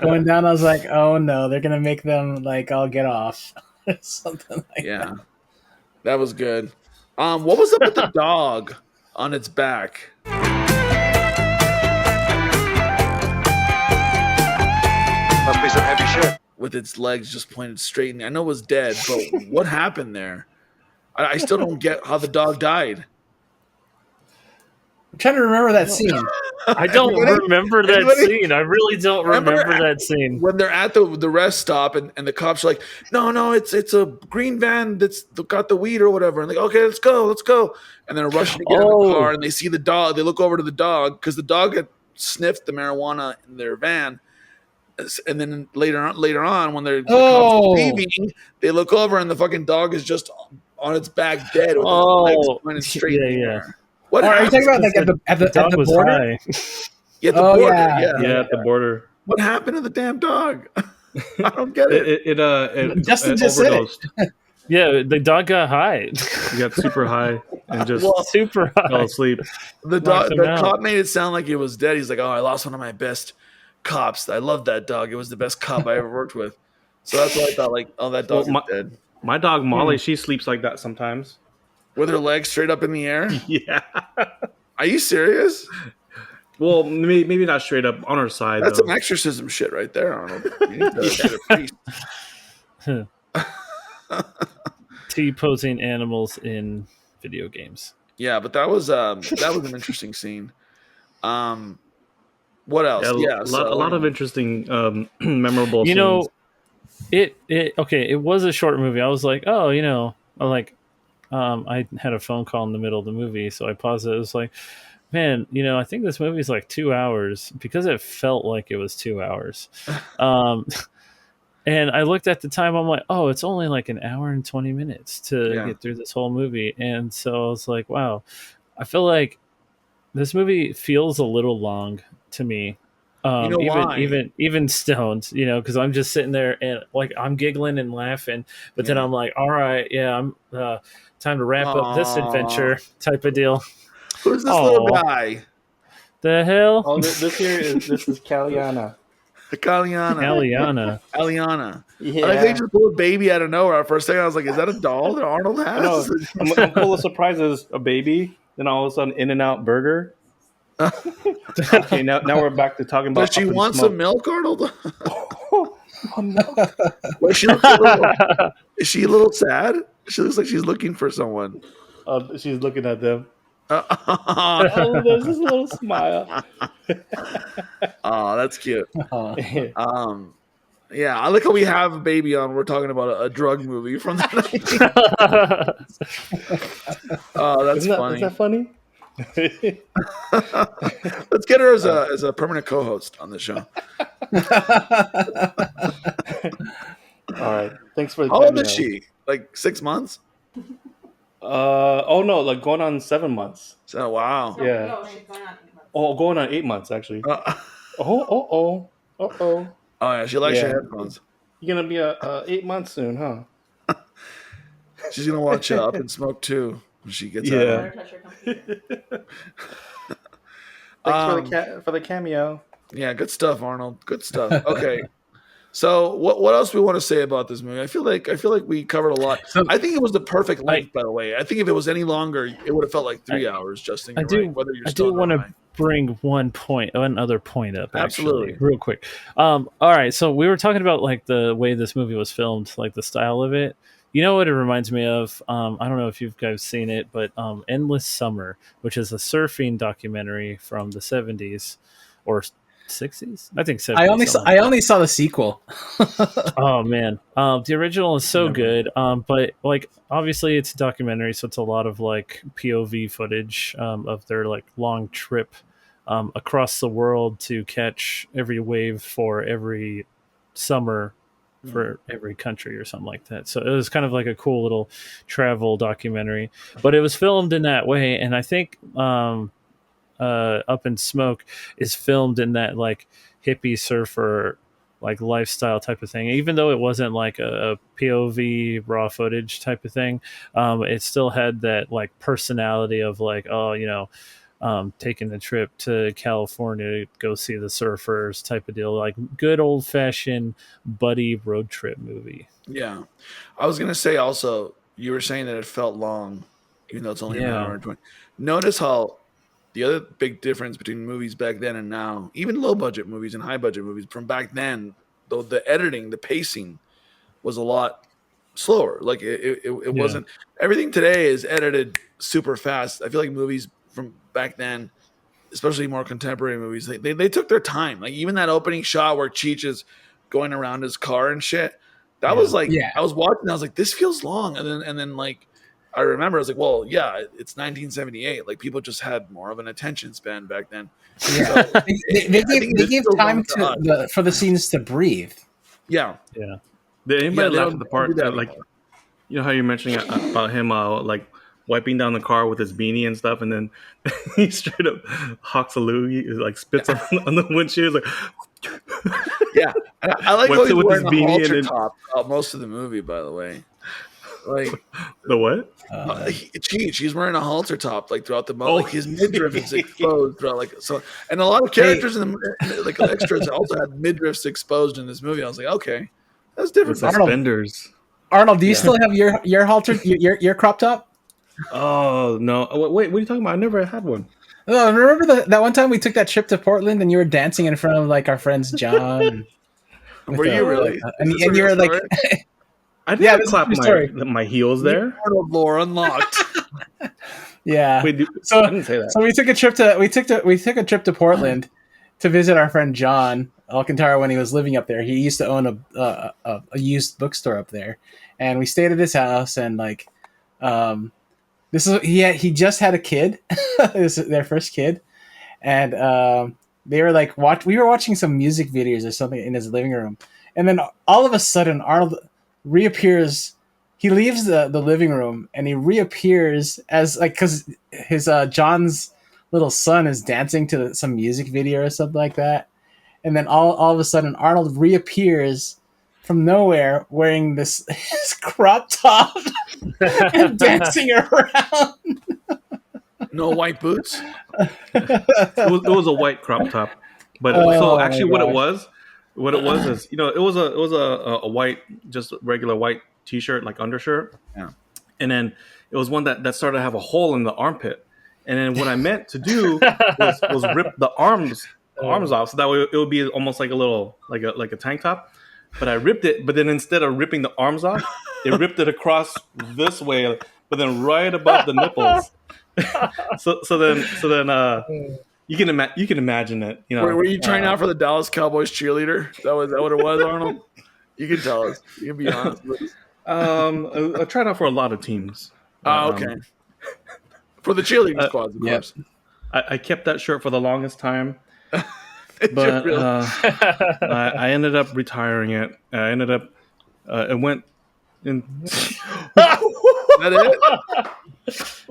going down, I was like, "Oh no, they're gonna make them like all get off." Something like that. That was good. What was up with the dog on its back? Must be some heavy shit. With its legs just pointed straight in. I know it was dead, but what happened there? I still don't get how the dog died. I'm trying to remember that scene. I don't remember that scene. I really don't remember that scene. When they're at the rest stop and the cops are like, no, it's a green van that's got the weed or whatever. And they go, okay, let's go. And they're rushing to get in the car and they see the dog. They look over to the dog because the dog had sniffed the marijuana in their van. And then later on when the cops are leaving, they look over and the fucking dog is just on its back dead with its legs pointed straight in the air. What are you talking about? Like at the border? Yeah, at the border. Yeah, at the border. What happened to the damn dog? I don't get it. It Justin just overdosed. Said it. Yeah, the dog got high. He got super high and just super high. fell asleep. The cop made it sound like it was dead. He's like, "Oh, I lost one of my best cops. I love that dog. It was the best cop I ever worked with." So that's why I thought, like, oh, that dog is dead. My dog Molly, she sleeps like that sometimes. With her legs straight up in the air? Yeah. Are you serious? Well, maybe not straight up on her side. That's some exorcism shit right there, Arnold. You need to get a priest. T-posing animals in video games. Yeah, but that was an interesting scene. What else? Yeah, a lot of interesting, memorable. You scenes. know, it was a short movie. I was like, I had a phone call in the middle of the movie, so I paused it. It was like, man, I think this movie is like 2 hours because it felt like it was 2 hours. And I looked at the time. I'm like, oh, it's only like an hour and 20 minutes to get through this whole movie. And so I was like, wow, I feel like this movie feels a little long to me. Even stoned, because I'm just sitting there and like I'm giggling and laughing, but then I'm like, all right, I'm time to wrap up this adventure type of deal. Who's this little guy? The hell? Oh, this is Caliana. Aliana. Yeah. I think just pull a baby out of nowhere. For a second, I was like, is that a doll that Arnold has? No, I'm full of surprises. A baby, then all of a sudden, In-N-Out Burger. Okay, now we're back to talking about. Does she want some milk, Arnold? Milk. Well, is she a little sad? She looks like she's looking for someone. She's looking at them. There's this little smile. Oh, that's cute. Yeah, I like how we have a baby on. We're talking about a drug movie from the 90s. Oh, that's funny. Is that funny? Let's get her as a permanent co-host on the show. All right. Thanks for the How old is she? Like 6 months? No, like going on 7 months. So wow. Yeah. No, she's going on 8 months. Oh, going on 8 months actually. Oh yeah, she likes your headphones. You're gonna be 8 months soon, huh? She's gonna watch Up and Smoke too when she gets out. Thanks for the cameo. Yeah, good stuff, Arnold. Good stuff. Okay. So what else we want to say about this movie? I feel like we covered a lot. I think it was the perfect length, by the way. I think if it was any longer, it would have felt like 3 hours. Justin, I do want to bring one other point up. Absolutely, real quick. All right, so we were talking about like the way this movie was filmed, like the style of it. You know what it reminds me of? I don't know if you guys seen it, but Endless Summer, which is a surfing documentary from the 70s or 60s, I think 70s. I only saw the sequel. Oh man, the original is so good, but like obviously it's a documentary, so it's a lot of like POV footage of their like long trip across the world to catch every wave for every summer for every country or something like that. So it was kind of like a cool little travel documentary, but it was filmed in that way, and I think Up in Smoke is filmed in that like hippie surfer like lifestyle type of thing. Even though it wasn't like a POV raw footage type of thing, it still had that like personality of like, oh, taking the trip to California to go see the surfers type of deal, like good old fashioned buddy road trip movie. Yeah. I was gonna say also, you were saying that it felt long, even though it's only an hour and 20. Notice how the other big difference between movies back then and now, even low budget movies and high budget movies from back then, though the editing, the pacing was a lot slower. Like it wasn't, everything today is edited super fast. I feel like movies from back then, especially more contemporary movies, they took their time. Like even that opening shot where Cheech is going around his car and shit. That was like, I was watching, I was like, this feels long. And then like, I remember I was like, well, yeah, it's 1978. Like people just had more of an attention span back then. Yeah. So, they gave time for the scenes to breathe. Yeah. Yeah. Did anybody laugh at the part that, like, you know how you're mentioning about him like wiping down the car with his beanie and stuff, and then he straight up hawks a loogie, like spits on the windshield, like yeah. I like how he's wearing a halter top most of the movie, by the way. Like the what? Cheech, he's wearing a halter top like throughout the movie. Like his midriff is exposed throughout, like so. And a lot of characters in the like extras also had midriffs exposed in this movie. I was like, okay, that's different. Suspenders. Arnold, do you still have your halter, your crop top? Oh no! Wait, what are you talking about? I never had one. Oh, remember that one time we took that trip to Portland and you were dancing in front of like our friends John. Were you really? And you were like. I didn't clap my heels there. Arnold lore unlocked. Yeah. Wait, so I didn't say that. So we took a trip to Portland to visit our friend John Alcantara when he was living up there. He used to own a used bookstore up there, and we stayed at his house. And like, he just had a kid. This is their first kid, and they were like we were watching some music videos or something in his living room, and then all of a sudden Arnold reappears. He leaves the living room and he reappears as like, because his John's little son is dancing to some music video or something like that, and then all of a sudden Arnold reappears from nowhere wearing this his crop top and dancing around. No white boots. It was a white crop top, but so actually what it was is, it was a white, just regular white t-shirt, like undershirt. Yeah. And then it was one that started to have a hole in the armpit. And then what I meant to do was rip the arms off, so that way it would be almost like a little like a tank top. But I ripped it, but then instead of ripping the arms off, it ripped it across this way, but then right above the nipples. so then you can imagine it. Were you trying out for the Dallas Cowboys cheerleader? That what it was, Arnold? You can tell us. You can be honest with us. I tried out for a lot of teams. Okay. For the cheerleading squads, of course. I kept that shirt for the longest time, but I ended up retiring it. It went in. That it?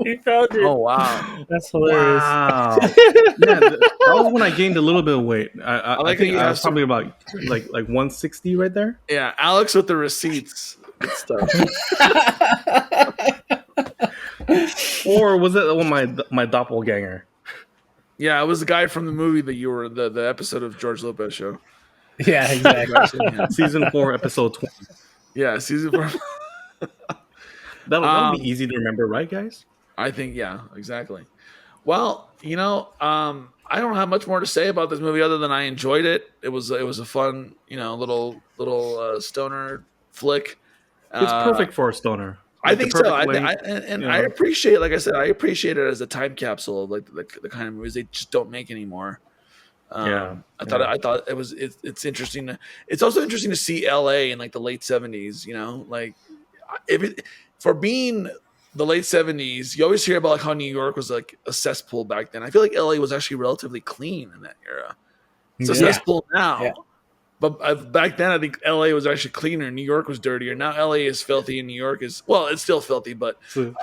He found it. Oh wow, that's hilarious! Wow, that was when I gained a little bit of weight. I think I was probably about like 160 right there. Yeah, Alex with the receipts and stuff. Or was it my doppelganger? Yeah, it was the guy from the movie that you were the episode of George Lopez show. Yeah, exactly. Season 4, episode 20. Yeah, season 4. That'll be easy to remember, right, guys? I think, yeah, exactly. Well, I don't have much more to say about this movie other than I enjoyed it. It was a fun, little stoner flick. It's perfect for a stoner. I think so. I appreciate, like I said, I appreciate it as a time capsule of like the kind of movies they just don't make anymore. I thought it's interesting. It's also interesting to see LA in like the late 70s. Like for being the late 70s, you always hear about like how New York was like a cesspool back then. I feel like LA was actually relatively clean in that era. It's a cesspool now. Yeah. But back then, I think LA was actually cleaner. New York was dirtier. Now LA is filthy, and New York is, well, it's still filthy, but So,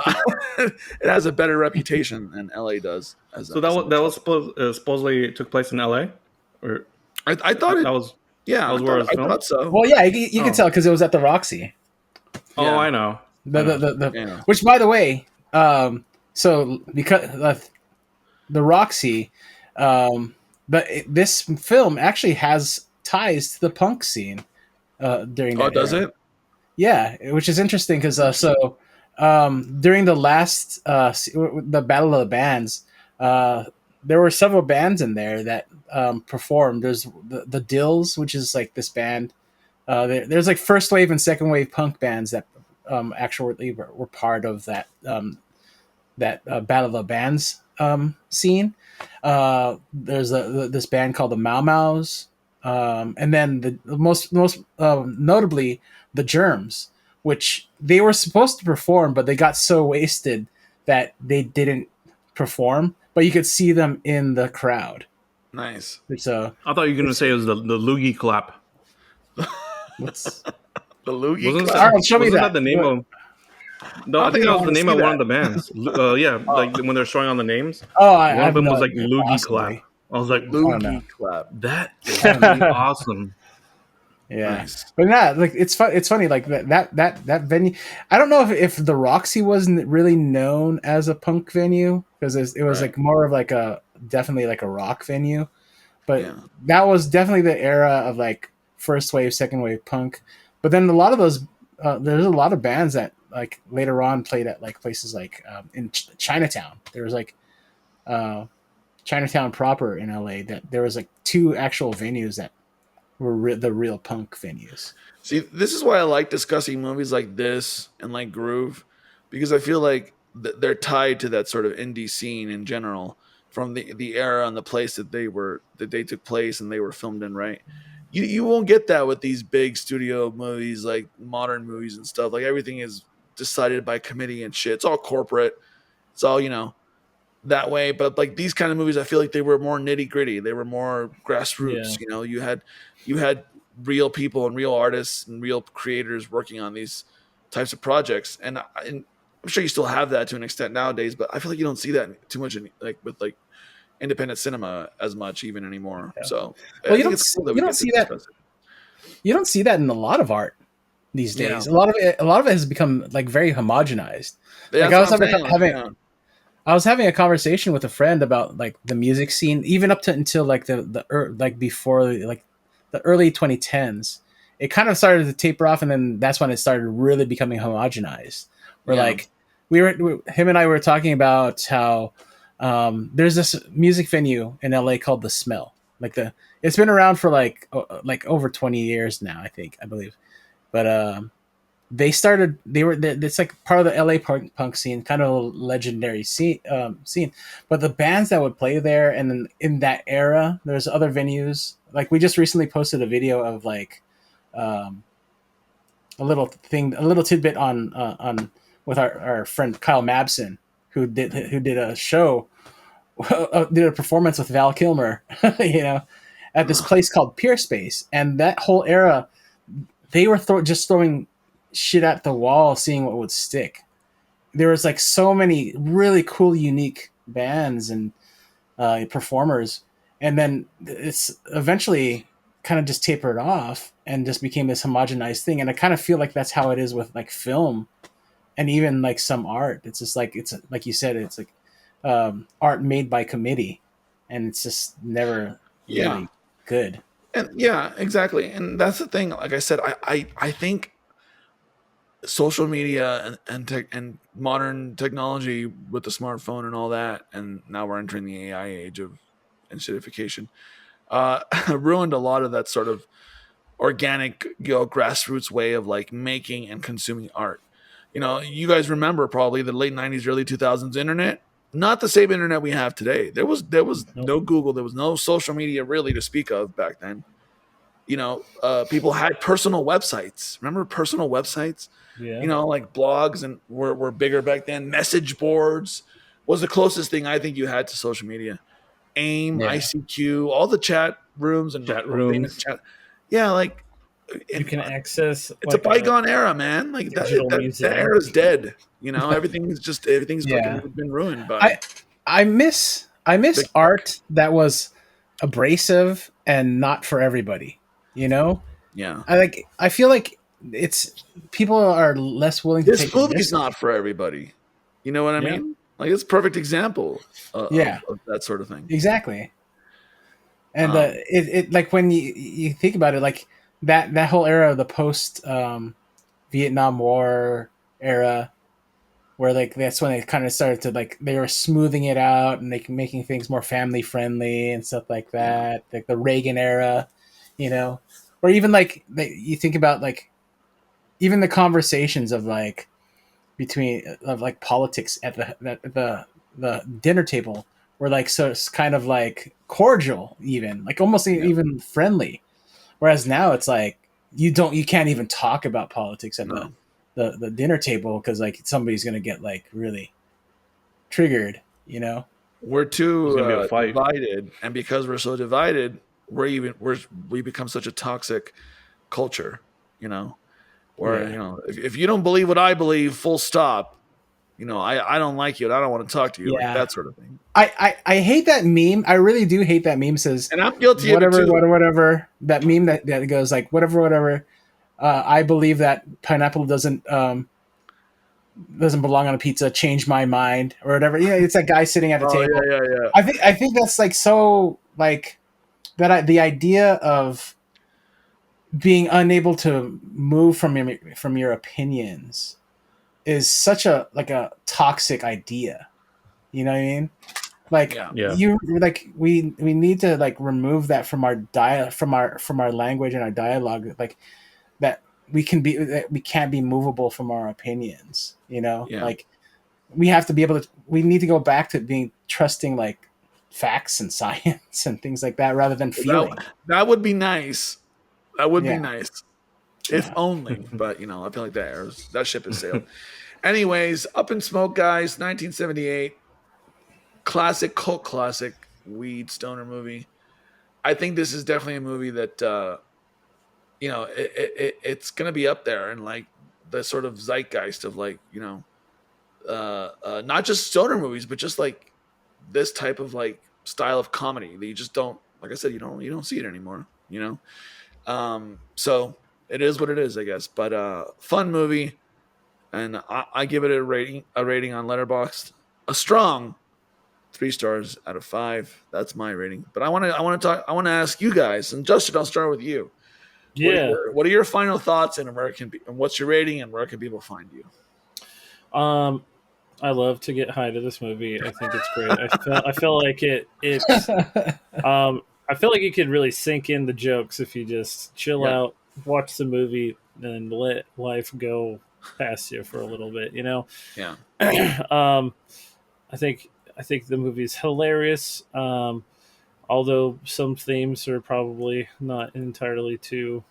it has a better reputation than LA does. As so that was supposedly took place in L.A. Or I thought it. that was Yeah, where it was I filmed. thought so. Well, yeah, you can Oh. tell because it was at the Roxy. Oh, Yeah. I know. Yeah. Which, by the way, so because the Roxy, but this film actually has ties to the punk scene during that. Oh, does era. it? Yeah, which is interesting because during the last the Battle of the Bands, there were several bands in there that performed. There's the Dills, which is like this band. There's like first wave and second wave punk bands that actually were part of that Battle of the Bands scene. There's this band called the Mau Mau's, and then the most notably the Germs, which they were supposed to perform, but they got so wasted that they didn't perform. But you could see them in the crowd. Nice. So I thought you were going to say it was the Loogie Clap. what's The Loogie Wasn't Clap. that, Arnold, show me wasn't that. that the name of? No, I think that was the name of one of the bands. Yeah, like when they're showing on the names. Oh, One of them was like Loogie Clap. I was like, Loogie Clap. that is awesome. Yeah, Nice. but yeah, like it's fun. It's funny, like that venue. I don't know if the Roxy wasn't really known as a punk venue because it was Right. like more of like definitely like a rock venue, but Yeah. that was definitely the era of like first wave, second wave punk. But then a lot of those, there's a lot of bands that like later on played at like places like in Chinatown. There was like Chinatown proper in LA that there was like two actual venues that were the real punk venues. See, this is why I like discussing movies like this and like Groove, because I feel like they're tied to that sort of indie scene in general, from the era and the place that they took place and they were filmed in. Right, you won't get that with these big studio movies, like modern movies and stuff. Like everything is decided by committee and shit. It's all corporate. It's all that way. But like these kind of movies, I feel like they were more nitty gritty. They were more grassroots. Yeah. You had real people and real artists and real creators working on these types of projects, and I'm sure you still have that to an extent nowadays. But I feel like you don't see that too much with independent cinema as much even anymore. Yeah. So Well, I think it's cool that we get to discuss it. You don't see that in a lot of art these days. Yeah. A lot of it has become like very homogenized. Yeah, Like I was that's what I'm saying. having I was having a conversation with a friend about like the music scene, even up to until like like before like the early 2010s. It kind of started to taper off, and then that's when it started really becoming homogenized. Where Yeah. like him and I were talking about how there's this music venue in LA called The Smell. It's been around for like over 20 years now, I believe. But it's like part of the LA punk scene, kind of a legendary scene. But the bands that would play there, and then in that era, there's other venues. Like we just recently posted a video of like a little tidbit on with our friend Kyle Mabson, who did a show, did a performance with Val Kilmer, at this place called Peer Space, and that whole era, they were just throwing shit at the wall, seeing what would stick. There was like so many really cool, unique bands and performers, and then it's eventually kind of just tapered off and just became this homogenized thing. And I kind of feel like that's how it is with like film and even like some art. It's just like, it's like you said, it's like art made by committee, and it's just never really good. And yeah, exactly. And that's the thing. Like I said, I think social media and modern technology with the smartphone and all that, and now we're entering the AI age of insidification, ruined a lot of that sort of organic, grassroots way of like making and consuming art. You guys remember probably the late 90s, early 2000s internet. Not the same internet we have today. There was no Google. There was no social media really to speak of back then. People had personal websites. Remember personal websites? Yeah. Like blogs and were bigger back then. Message boards was the closest thing I think you had to social media. AIM, ICQ, all the chat rooms and Chat rooms. chat. Yeah, like You can access it's a like a bygone era, man. Like digital that museum. era's dead. You know, everything's fucking Yeah. been ruined by. I miss Big tech. art that was abrasive and not for everybody. You know, Yeah, I feel like it's people are less willing to this take a movie's risk. not for everybody. You know what I Yeah. mean? Like it's a perfect example Yeah, of that sort of thing. exactly. And Um, it like when you think about it, like that whole era of the post Vietnam War era, where like that's when they kind of started to like they were smoothing it out and like making things more family friendly and stuff like yeah, that. Like the Reagan era, you know, or even like you think about like even the conversations of like between of like politics at the dinner table were like so it's kind of like cordial, even like almost yeah. even friendly. Whereas now it's like you can't even talk about politics at No, the dinner table because like somebody's gonna get like really triggered, you know? we're There's too gonna be a fight. divided, and because we're so divided, we become such a toxic culture. You know, where Yeah. if you don't believe what I believe, full stop. I don't like you, and I don't want to talk to you, like Yeah. that sort of thing. I hate that meme. I really do hate that meme says And I'm guilty of it whatever, too. whatever, whatever. That meme that goes like whatever, whatever. I believe that pineapple doesn't belong on a pizza. Change my mind or whatever. Yeah, it's that guy sitting at the Oh table. yeah, yeah, yeah. I think that's like so like the idea of being unable to move from your opinions is such a like a toxic idea. You know what I mean? Like Yeah. Yeah. we need to like remove that from our from our language and our dialogue. Like that that we can't be movable from our opinions. You know, Yeah. like we need to go back to being trusting like facts and science and things like that rather than That feeling. that would be nice. That would be Yeah. nice. If Yeah. only. But I feel like that ship has sailed. Anyways, Up in Smoke, guys, 1978. Classic, cult classic weed stoner movie. I think this is definitely a movie that it's gonna be up there and like the sort of zeitgeist of like, not just stoner movies, but just like this type of like style of comedy that you just don't, like I said, you don't see it anymore, so it is what it is, I guess. But fun movie, and I give it a rating on Letterboxd, a strong 3 stars out of 5. That's my rating. But I want to ask you guys, and Justin, I'll start with you. Yeah. What are your final thoughts and what's your rating and where can people find you? Um, I love to get high to this movie. I think it's great. I feel like it's I feel like you could really sink in the jokes if you just chill Yeah, out, watch the movie, and let life go past you for a little bit. yeah, um, I think the movie's hilarious. Although some themes are probably not entirely too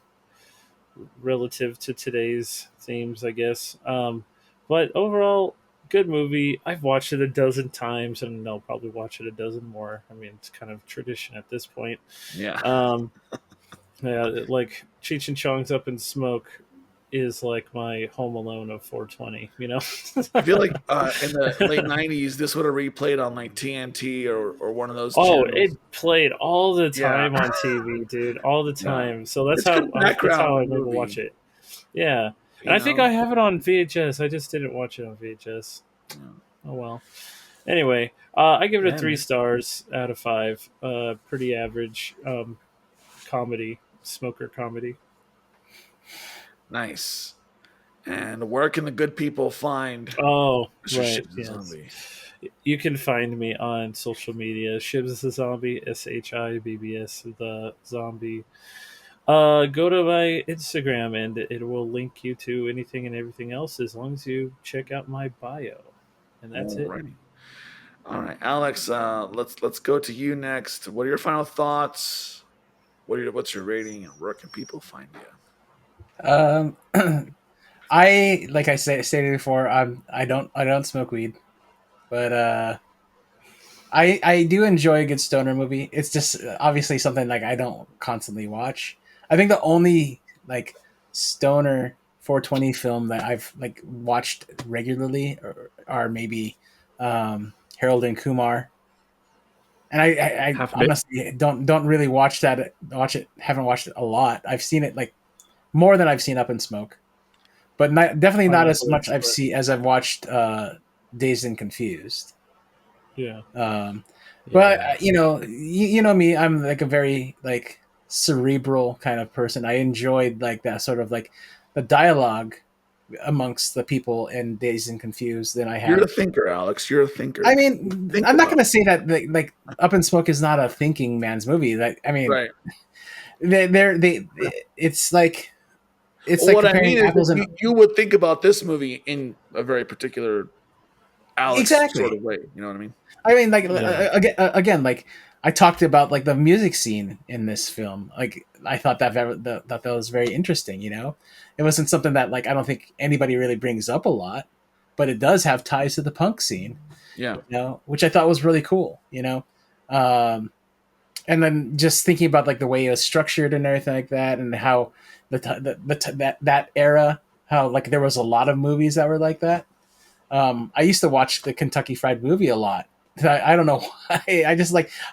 relative to today's themes, I guess. But overall, good movie. I've watched it a dozen times, and I'll probably watch it a dozen more. I mean, it's kind of tradition at this point. yeah. Um, yeah, like Cheech and Chong's Up in Smoke is like my Home Alone of 420. I feel like in the late '90s, this would have replayed on like TNT or one of those Oh, channels. it played all the Yeah, time on TV, dude, all the yeah. time. So that's It's good how I background remember watch movie. it. Yeah, and You I think know. I have it on VHS. I just didn't watch it on VHS. Yeah. Oh well. Anyway, I give it a Yeah, three man. stars out of 5. Pretty average comedy, smoker comedy. Nice. And where can the good people find Oh, Mr. right, Shibs the yes. Zombie? You can find me on social media. Shibs the Zombie, SHIBBS the Zombie. Go to my Instagram and it will link you to anything and everything else as long as you check out my bio. And that's it. Alrighty. All right, Alex. Let's go to you next. What are your final thoughts? What's your rating, and where can people find you? Um, I like I stated before. I don't smoke weed, but I do enjoy a good stoner movie. It's just obviously something like I don't constantly watch. I think the only like stoner 420 film that I've like watched regularly are maybe Harold and Kumar. And I Half baked. honestly don't really watch that. Watch it. Haven't watched it a lot. I've seen it like more than I've seen Up in Smoke, but definitely not as much as I've watched Dazed and Confused. Yeah. But Yeah. you know me. I'm like a very like cerebral kind of person. I enjoyed like that sort of like the dialogue amongst the people in Dazed and Confused than I You're had. a thinker, Alex. You're a thinker. I mean, Think I'm not about going to say that like Up in Smoke is not a thinking man's movie. Like, I mean, right. they it's like Well, what I comparing mean is that apples and you would think about this movie in a very particular Alex sort exactly. of way. You know what I mean? I mean, like Yeah. again, like I talked about like the music scene in this film. Like I thought that was very interesting. You know, it wasn't something that like I don't think anybody really brings up a lot, but it does have ties to the punk scene. Yeah. You know, which I thought was really cool. You know, um, and then just thinking about like the way it was structured and everything like that, and how that era, how like there was a lot of movies that were like that. I used to watch the Kentucky Fried Movie a lot. I don't know why.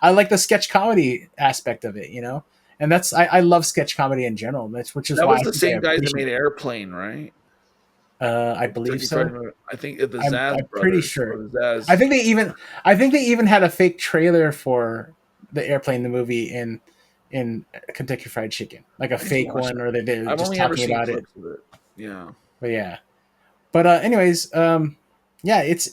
I like the sketch comedy aspect of it, you know. And I love sketch comedy in general, which is That why was I the think I same guys that appreciate made it. Airplane, right? I The believe Kentucky Fried so. Movie. I think the Zaz I'm pretty brothers or sure. the Zaz. I think they even had a fake trailer for the Airplane the movie in Kentucky Fried Chicken, like a I need to fake watch one, that. or they're I've just only ever talking seen about it. clips of it. Yeah. But yeah, but anyways, yeah, it's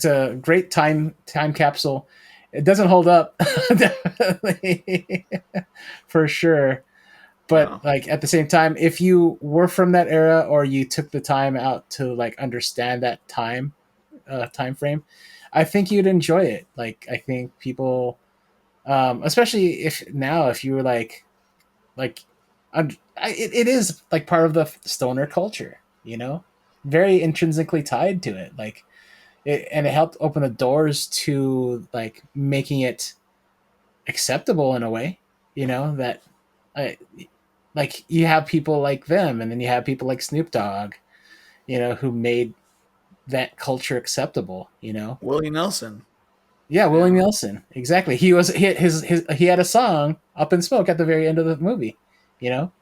a great time capsule. It doesn't hold up, definitely, for sure. But No. like at the same time, if you were from that era or you took the time out to like understand that time frame, I think you'd enjoy it. Like I think people, especially if you were like it is like part of the stoner culture, you know, very intrinsically tied to it, like and it helped open the doors to like making it acceptable in a way, you know, that I, like you have people like them and then you have people like Snoop Dogg, you know, who made that culture acceptable, you know. Willie Nelson. Yeah, Willie Yeah. Nelson, exactly. He had a song Up in Smoke at the very end of the movie, you know.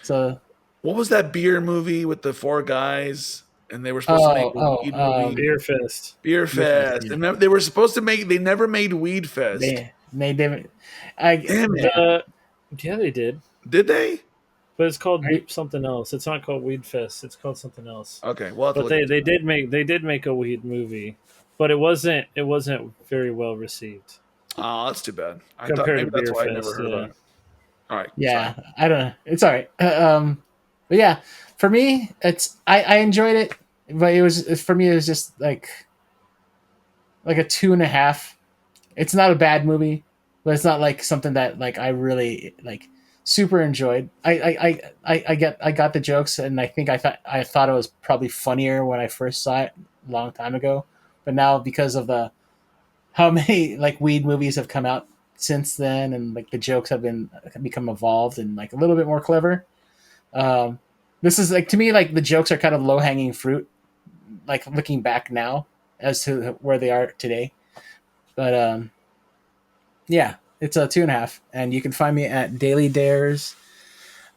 So What was that beer movie with the four guys and they were supposed to make a weed movie? Beer Fist. Beer Beer Fest, Fest. yeah. And they were supposed to make. They never made Weed Fest. They didn't. I Damn it! yeah. Yeah, they did. Did they? But it's called Right? something else. It's not called Weed Fest. It's called something else. Okay, we'll have to But look into that. they did make a weed movie, but it wasn't very well received Oh, that's too bad. I thought compared maybe to that's Beer why I never Fest. heard Yeah. about it. All right, Yeah, sorry. I don't know. It's all right. But yeah, for me, I enjoyed it, but for me it was just like a 2.5. It's not a bad movie, but it's not like something that like I really like super enjoyed. I got the jokes, and I thought it was probably funnier when I first saw it a long time ago, but now because of the how many like weed movies have come out since then, and like the jokes have become evolved and like a little bit more clever. Um, this is like to me like the jokes are kind of low hanging fruit, like looking back now as to where they are today. But yeah, it's a 2.5, and you can find me at Daily Dares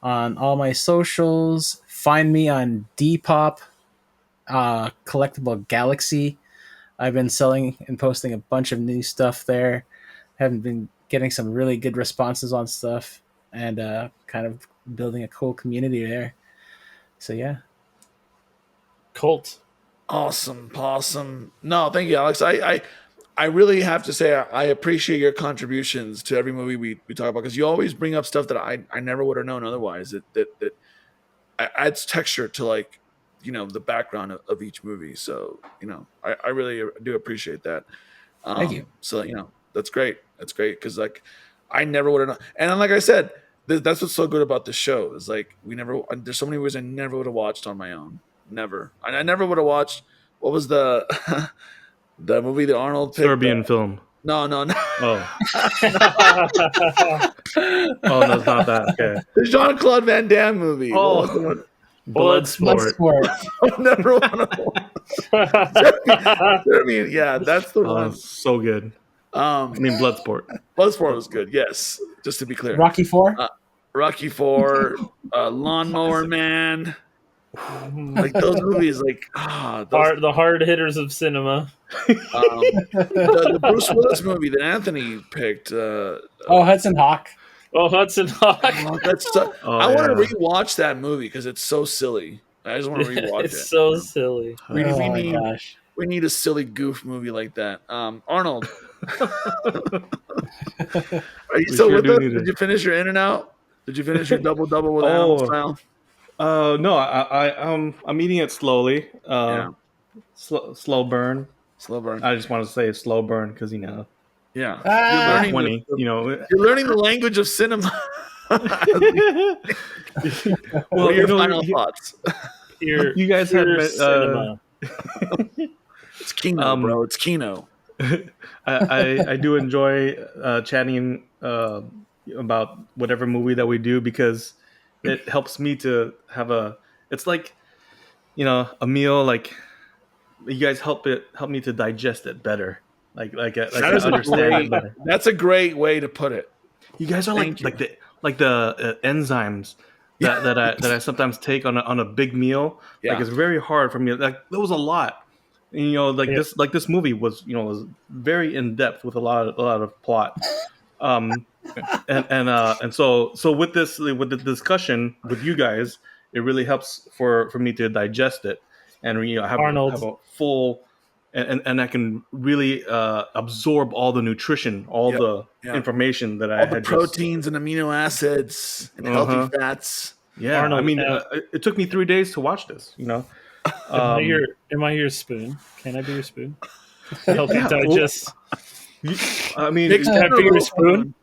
on all my socials. Find me on Depop, Collectible Galaxy. I've been selling and posting a bunch of new stuff there. Haven't been getting some really good responses on stuff, and kind of building a cool community there. So yeah, Cult. Awesome, possum. No, thank you, Alex. I really have to say I appreciate your contributions to every movie we talk about because you always bring up stuff that I never would have known otherwise. That adds texture to like the background of each movie. So I really do appreciate that. thank you. So that's great. That's great because like I never would have known. And then, like I said, that's what's so good about the show is like there's so many movies I never would have watched on my own. Never. And I never would have watched what was the the movie that Arnold picked. Serbian film. No. Oh, oh, no, it's not that. Okay. The Jean-Claude Van Damme movie. Oh. What was the one? Bloodsport. Bloodsport. Never want to. Yeah, that's the Oh, one. so good. I mean, Bloodsport. Bloodsport was good. Yes, just to be clear. Rocky IV. Rocky IV, Lawnmower Man. Like those movies, like The hard hitters of cinema. the Bruce Willis movie that Anthony picked. Hudson Hawk. Oh, Hudson Hawk. I want to rewatch that movie because it's so silly. I just want to rewatch It's it. so silly. We need gosh. we need a silly goof movie like that. Arnold, are you still with us? Did you finish your In and Out? Did you finish your double with Arnold style? No, I'm eating it slowly. Slow burn. Slow burn. I just want to say slow burn because Yeah. Ah. You're learning 20. you're learning the language of cinema. What are your final thoughts? You guys had cinema. It's Kino, bro. It's Kino. I do enjoy chatting about whatever movie that we do because it helps me to have it's like, a meal. Like you guys help me to digest it better. Like I understand it better. That's a great way to put it. You guys are like the enzymes that I sometimes take on a big meal. Yeah. Like it's very hard for me. Like there was a lot. And, this movie was was very in depth with a lot of plot. And so with the discussion with you guys, it really helps for me to digest it and have a full and I can really absorb all the nutrition, all the information that I had, proteins and amino acids and healthy fats. Yeah, Arnold, I mean, it took me 3 days to watch this. Am I your spoon? Can I be your spoon? Help you digest. I mean, can I be your spoon?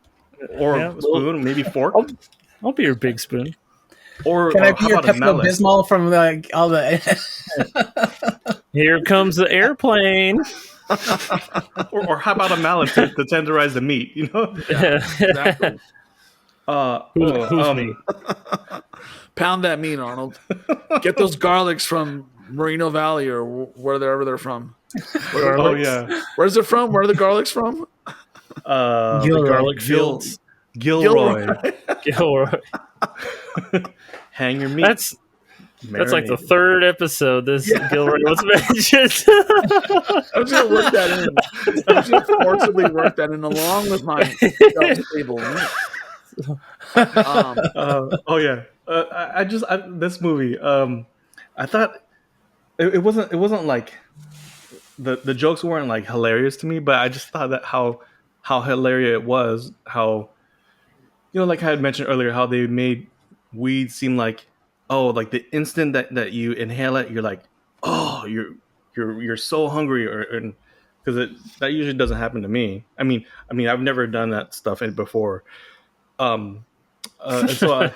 Or spoon, maybe fork. I'll be your big spoon. Or can I be your Pepto Bismol from all the? Here comes the airplane. or how about a mallet to tenderize the meat? Yeah, exactly. Who's me? Pound that meat, Arnold. Get those garlics from Moreno Valley or wherever they're from. Where's it from? Where are the garlics from? The garlic fields. Gilroy. Hang your meat. That's like the third episode this Gilroy was mentioned. I was going to work that in. I was going to forcibly work that in along with my stable meat. This movie. I thought it wasn't like the jokes weren't like hilarious to me, but I just thought that how hilarious it was. How like I had mentioned earlier, how they made weed seem like like the instant that you inhale it, you're like, oh, you're so hungry, or because that usually doesn't happen to me. I mean, I've never done that stuff before. And so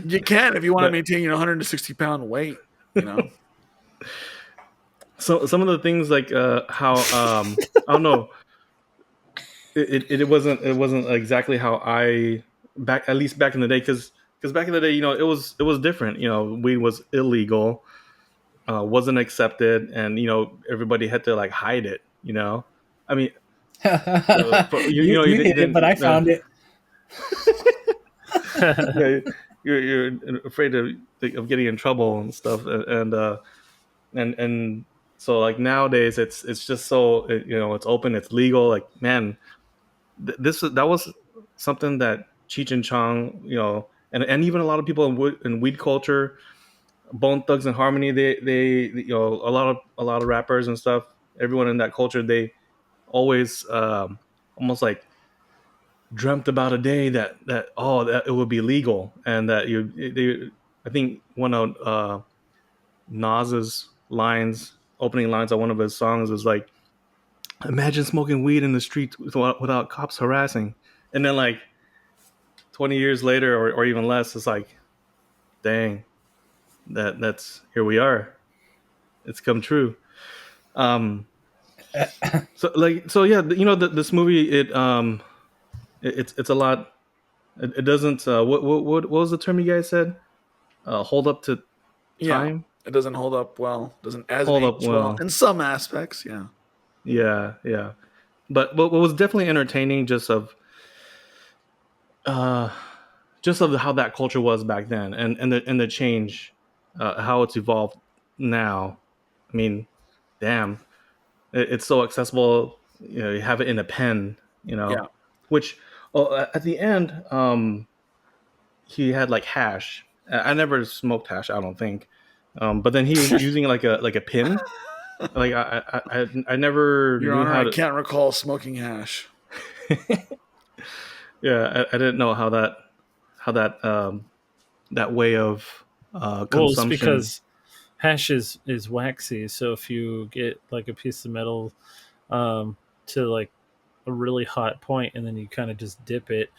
you can if you want to maintain your 160-pound weight. So some of the things like how I don't know. It wasn't exactly how at least back in the day, because back in the day, it was different. Weed was illegal, wasn't accepted, and everybody had to like hide it. I mean, you hid it, but I found it. You're afraid of getting in trouble and stuff, and so like nowadays it's just so it's open, it's legal. Like, man, that was something that Cheech and Chong, and even a lot of people in weed culture, Bone Thugs and Harmony, they a lot of rappers and stuff, everyone in that culture, they always almost like dreamt about a day that it would be legal, and that I think one of Nas's opening lines on one of his songs is like, imagine smoking weed in the streets without cops harassing. And then like 20 years later or even less, it's like, dang, that's here we are. It's come true. So yeah, this movie it's a lot. It doesn't. What was the term you guys said? Hold up to Yeah, time. it doesn't hold up well. Doesn't as Hold up age well well. in some aspects. Yeah. Yeah. But what was definitely entertaining, uh, just of how that culture was back then, and the change, how it's evolved now. I mean, damn, it's so accessible. You have it in a pen. Yeah. Which at the end, he had like hash. I never smoked hash, I don't think. But then he was using like a pin. Like I never Your knew Honor, how I to. can't recall smoking hash. Yeah, I didn't know how that way of Well, it's consumption. because hash is waxy, so if you get like a piece of metal to like a really hot point and then you kind of just dip it,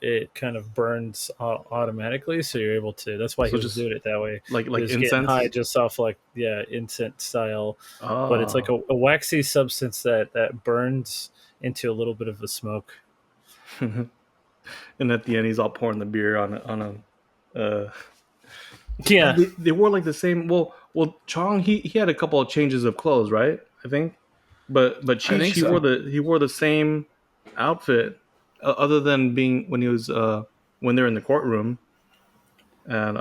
it kind of burns automatically, so you're able to. That's why he So was just doing it that way. like He was getting incense. high just off like incense style, but it's like Oh, a waxy substance that burns into a little bit of a smoke. and at the end, he's all pouring the beer on a. Yeah, They wore like the same. Well, Chong he had a couple of changes of clothes, right? I think, but I Cheech think so. he wore the same outfit, other than being when he was when they're in the courtroom, and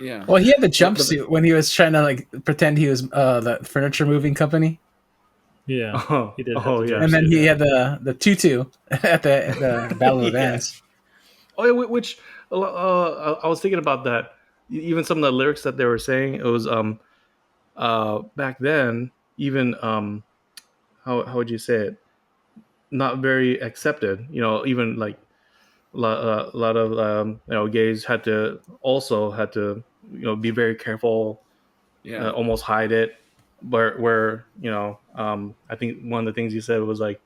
Yeah. Well, he had the but jumpsuit when he was trying to like pretend he was the furniture moving company, yeah, he did have oh the yeah, and then jumpsuit. he Yeah. had the tutu at the Battle of the yeah. Bands. Oh yeah, which I was thinking about that. Even some of the lyrics that they were saying, it was back then, even how would you say it? Not very accepted. Even like a lot of gays had to be very careful, Yeah. almost hide it. Where I think one of the things he said was like,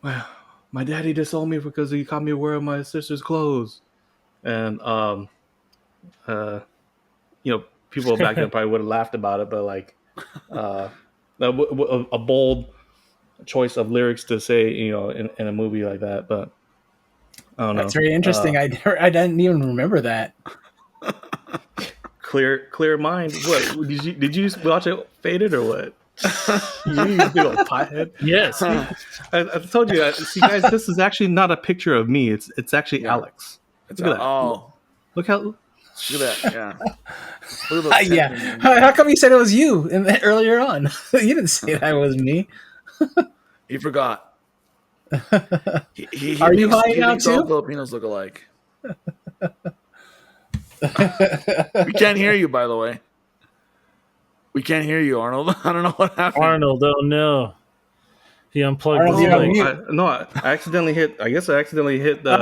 well, my daddy disowned me because he caught me wearing my sister's clothes, and people back then probably would have laughed about it, but like uh, a bold choice of lyrics to say, in a movie like that. But I don't That's know. very interesting. I didn't even remember that. Clear mind. What did you watch it faded or what? You big old pothead. Yes. I told you. See, guys, this is actually not a picture of me. It's actually Yeah. Alex. It's Look at that. oh, Look how. look at that. Yeah. Look at those Yeah. tendons. How come you said it was you earlier on? You didn't say that was me. He forgot. He Are you thinks, high he now thinks all too? Filipinos look alike. We can't hear you, by the way. We can't hear you, Arnold. I don't know what happened. Arnold, oh no. He unplugged Arnold, his you're on mic. mute. I accidentally hit. I guess I accidentally hit the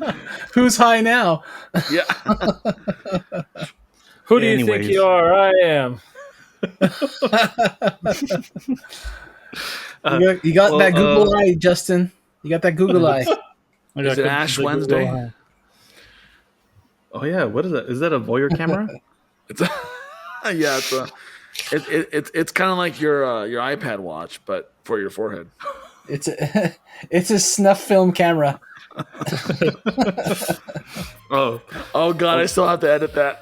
mute. Who's high now? Yeah. Who do you think Anyways. you are? I am. You got well, that Google eye, Justin. You got that Google eye. I Is got it Ash the Google Wednesday? Eye. Oh yeah, what is that? Is that a voyeur camera? It's a, yeah. It's kind of like your iPad watch, but for your forehead. It's a snuff film camera. Oh, Oh God, I still have to edit that.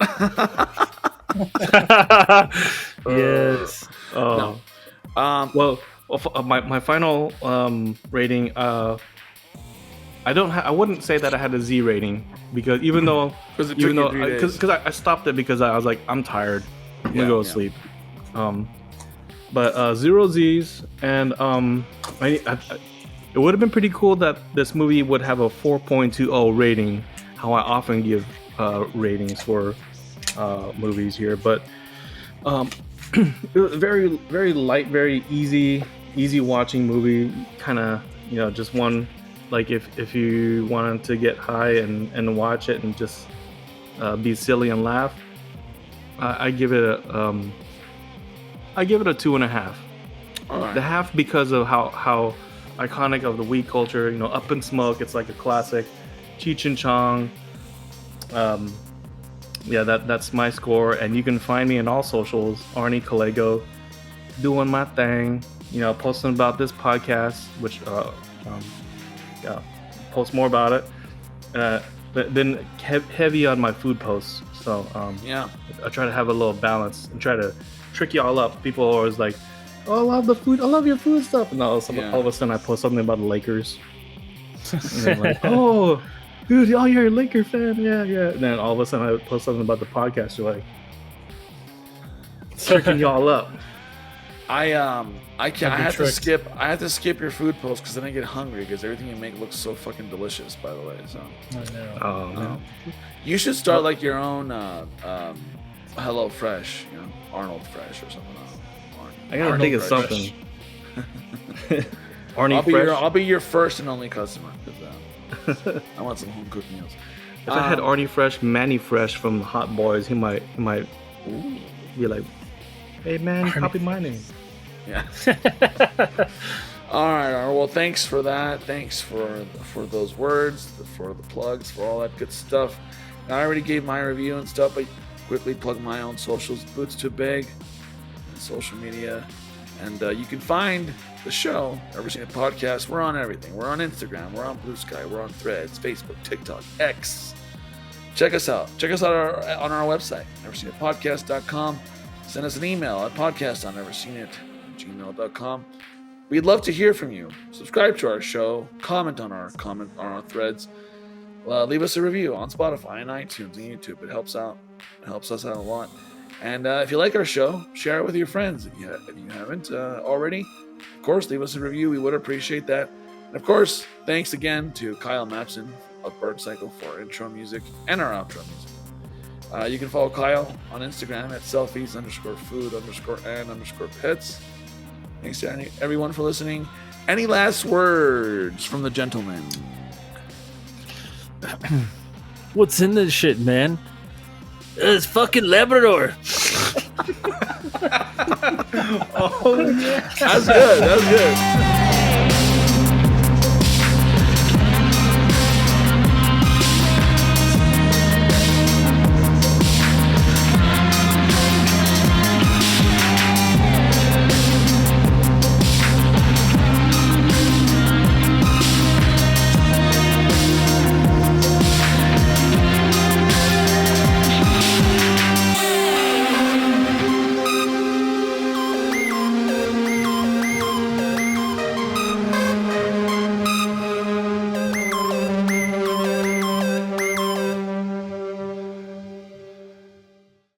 Yes. oh. No. Well, my final rating. I wouldn't say that I had a Z rating because even though 'Cause it took you 3 days. because I stopped it because I was like, I'm tired. I'm gonna go to sleep. But 0 Z's, and it would have been pretty cool that this movie would have a 4.20 rating. How I often give ratings for movies here, but it was very very light, very easy watching movie. Kind of just one. Like if you wanted to get high and watch it and just be silly and laugh, I give it a 2.5. All right. The half because of how iconic of the weed culture. Up in Smoke. It's like a classic. Cheech and Chong. Yeah, that's my score, and you can find me in all socials. Arnie Kalego. doing my thing. Posting about this podcast, which post more about it. But been heavy on my food posts, so Yeah. I try to have a little balance and try to trick y'all up. People are always like, "Oh, I love the food. I love your food stuff." And all of a sudden, I post something about the Lakers. And they're like, "Oh, dude, you're a Laker fan, yeah." And then all of a sudden, I post something about the podcast. You're like, tricking y'all up. I can't. I have tricked. to skip your food post because then I get hungry because everything you make looks so fucking delicious. By the way, so I know. Oh man. you should start like your own Hello Fresh, Arnold Fresh or something. I gotta Arnold think of Fresh. something. Arnie Fresh. I'll be your first and only customer. 'Cause, I want some home cooked meals. If I had Arnie Fresh, Manny Fresh from Hot Boys, he might be like, "Hey man, copy my name." Yeah. All right. Well, thanks for that. Thanks for those words, for the plugs, for all that good stuff. I already gave my review and stuff, but quickly plug my own socials, Boots to Big, and social media. And you can find the show, Ever Seen a Podcast. We're on everything. We're on Instagram. We're on Blue Sky. We're on Threads, Facebook, TikTok, X. Check us out. Check us out on our website, everseenitpodcast.com. Send us an email at podcast.neverseenit@gmail.com. We'd love to hear from you. Subscribe to our show. Comment on our threads. Leave us a review on Spotify and iTunes and YouTube. It helps out. It helps us out a lot. And if you like our show, share it with your friends. If you haven't already, of course, leave us a review. We would appreciate that. And of course, thanks again to Kyle Mapson of Bird Cycle for our intro music and our outro music. You can follow Kyle on Instagram at selfies_food_and_pets. Thanks to everyone for listening. Any last words from the gentleman? What's in this shit, man? It's fucking Labrador. That's good.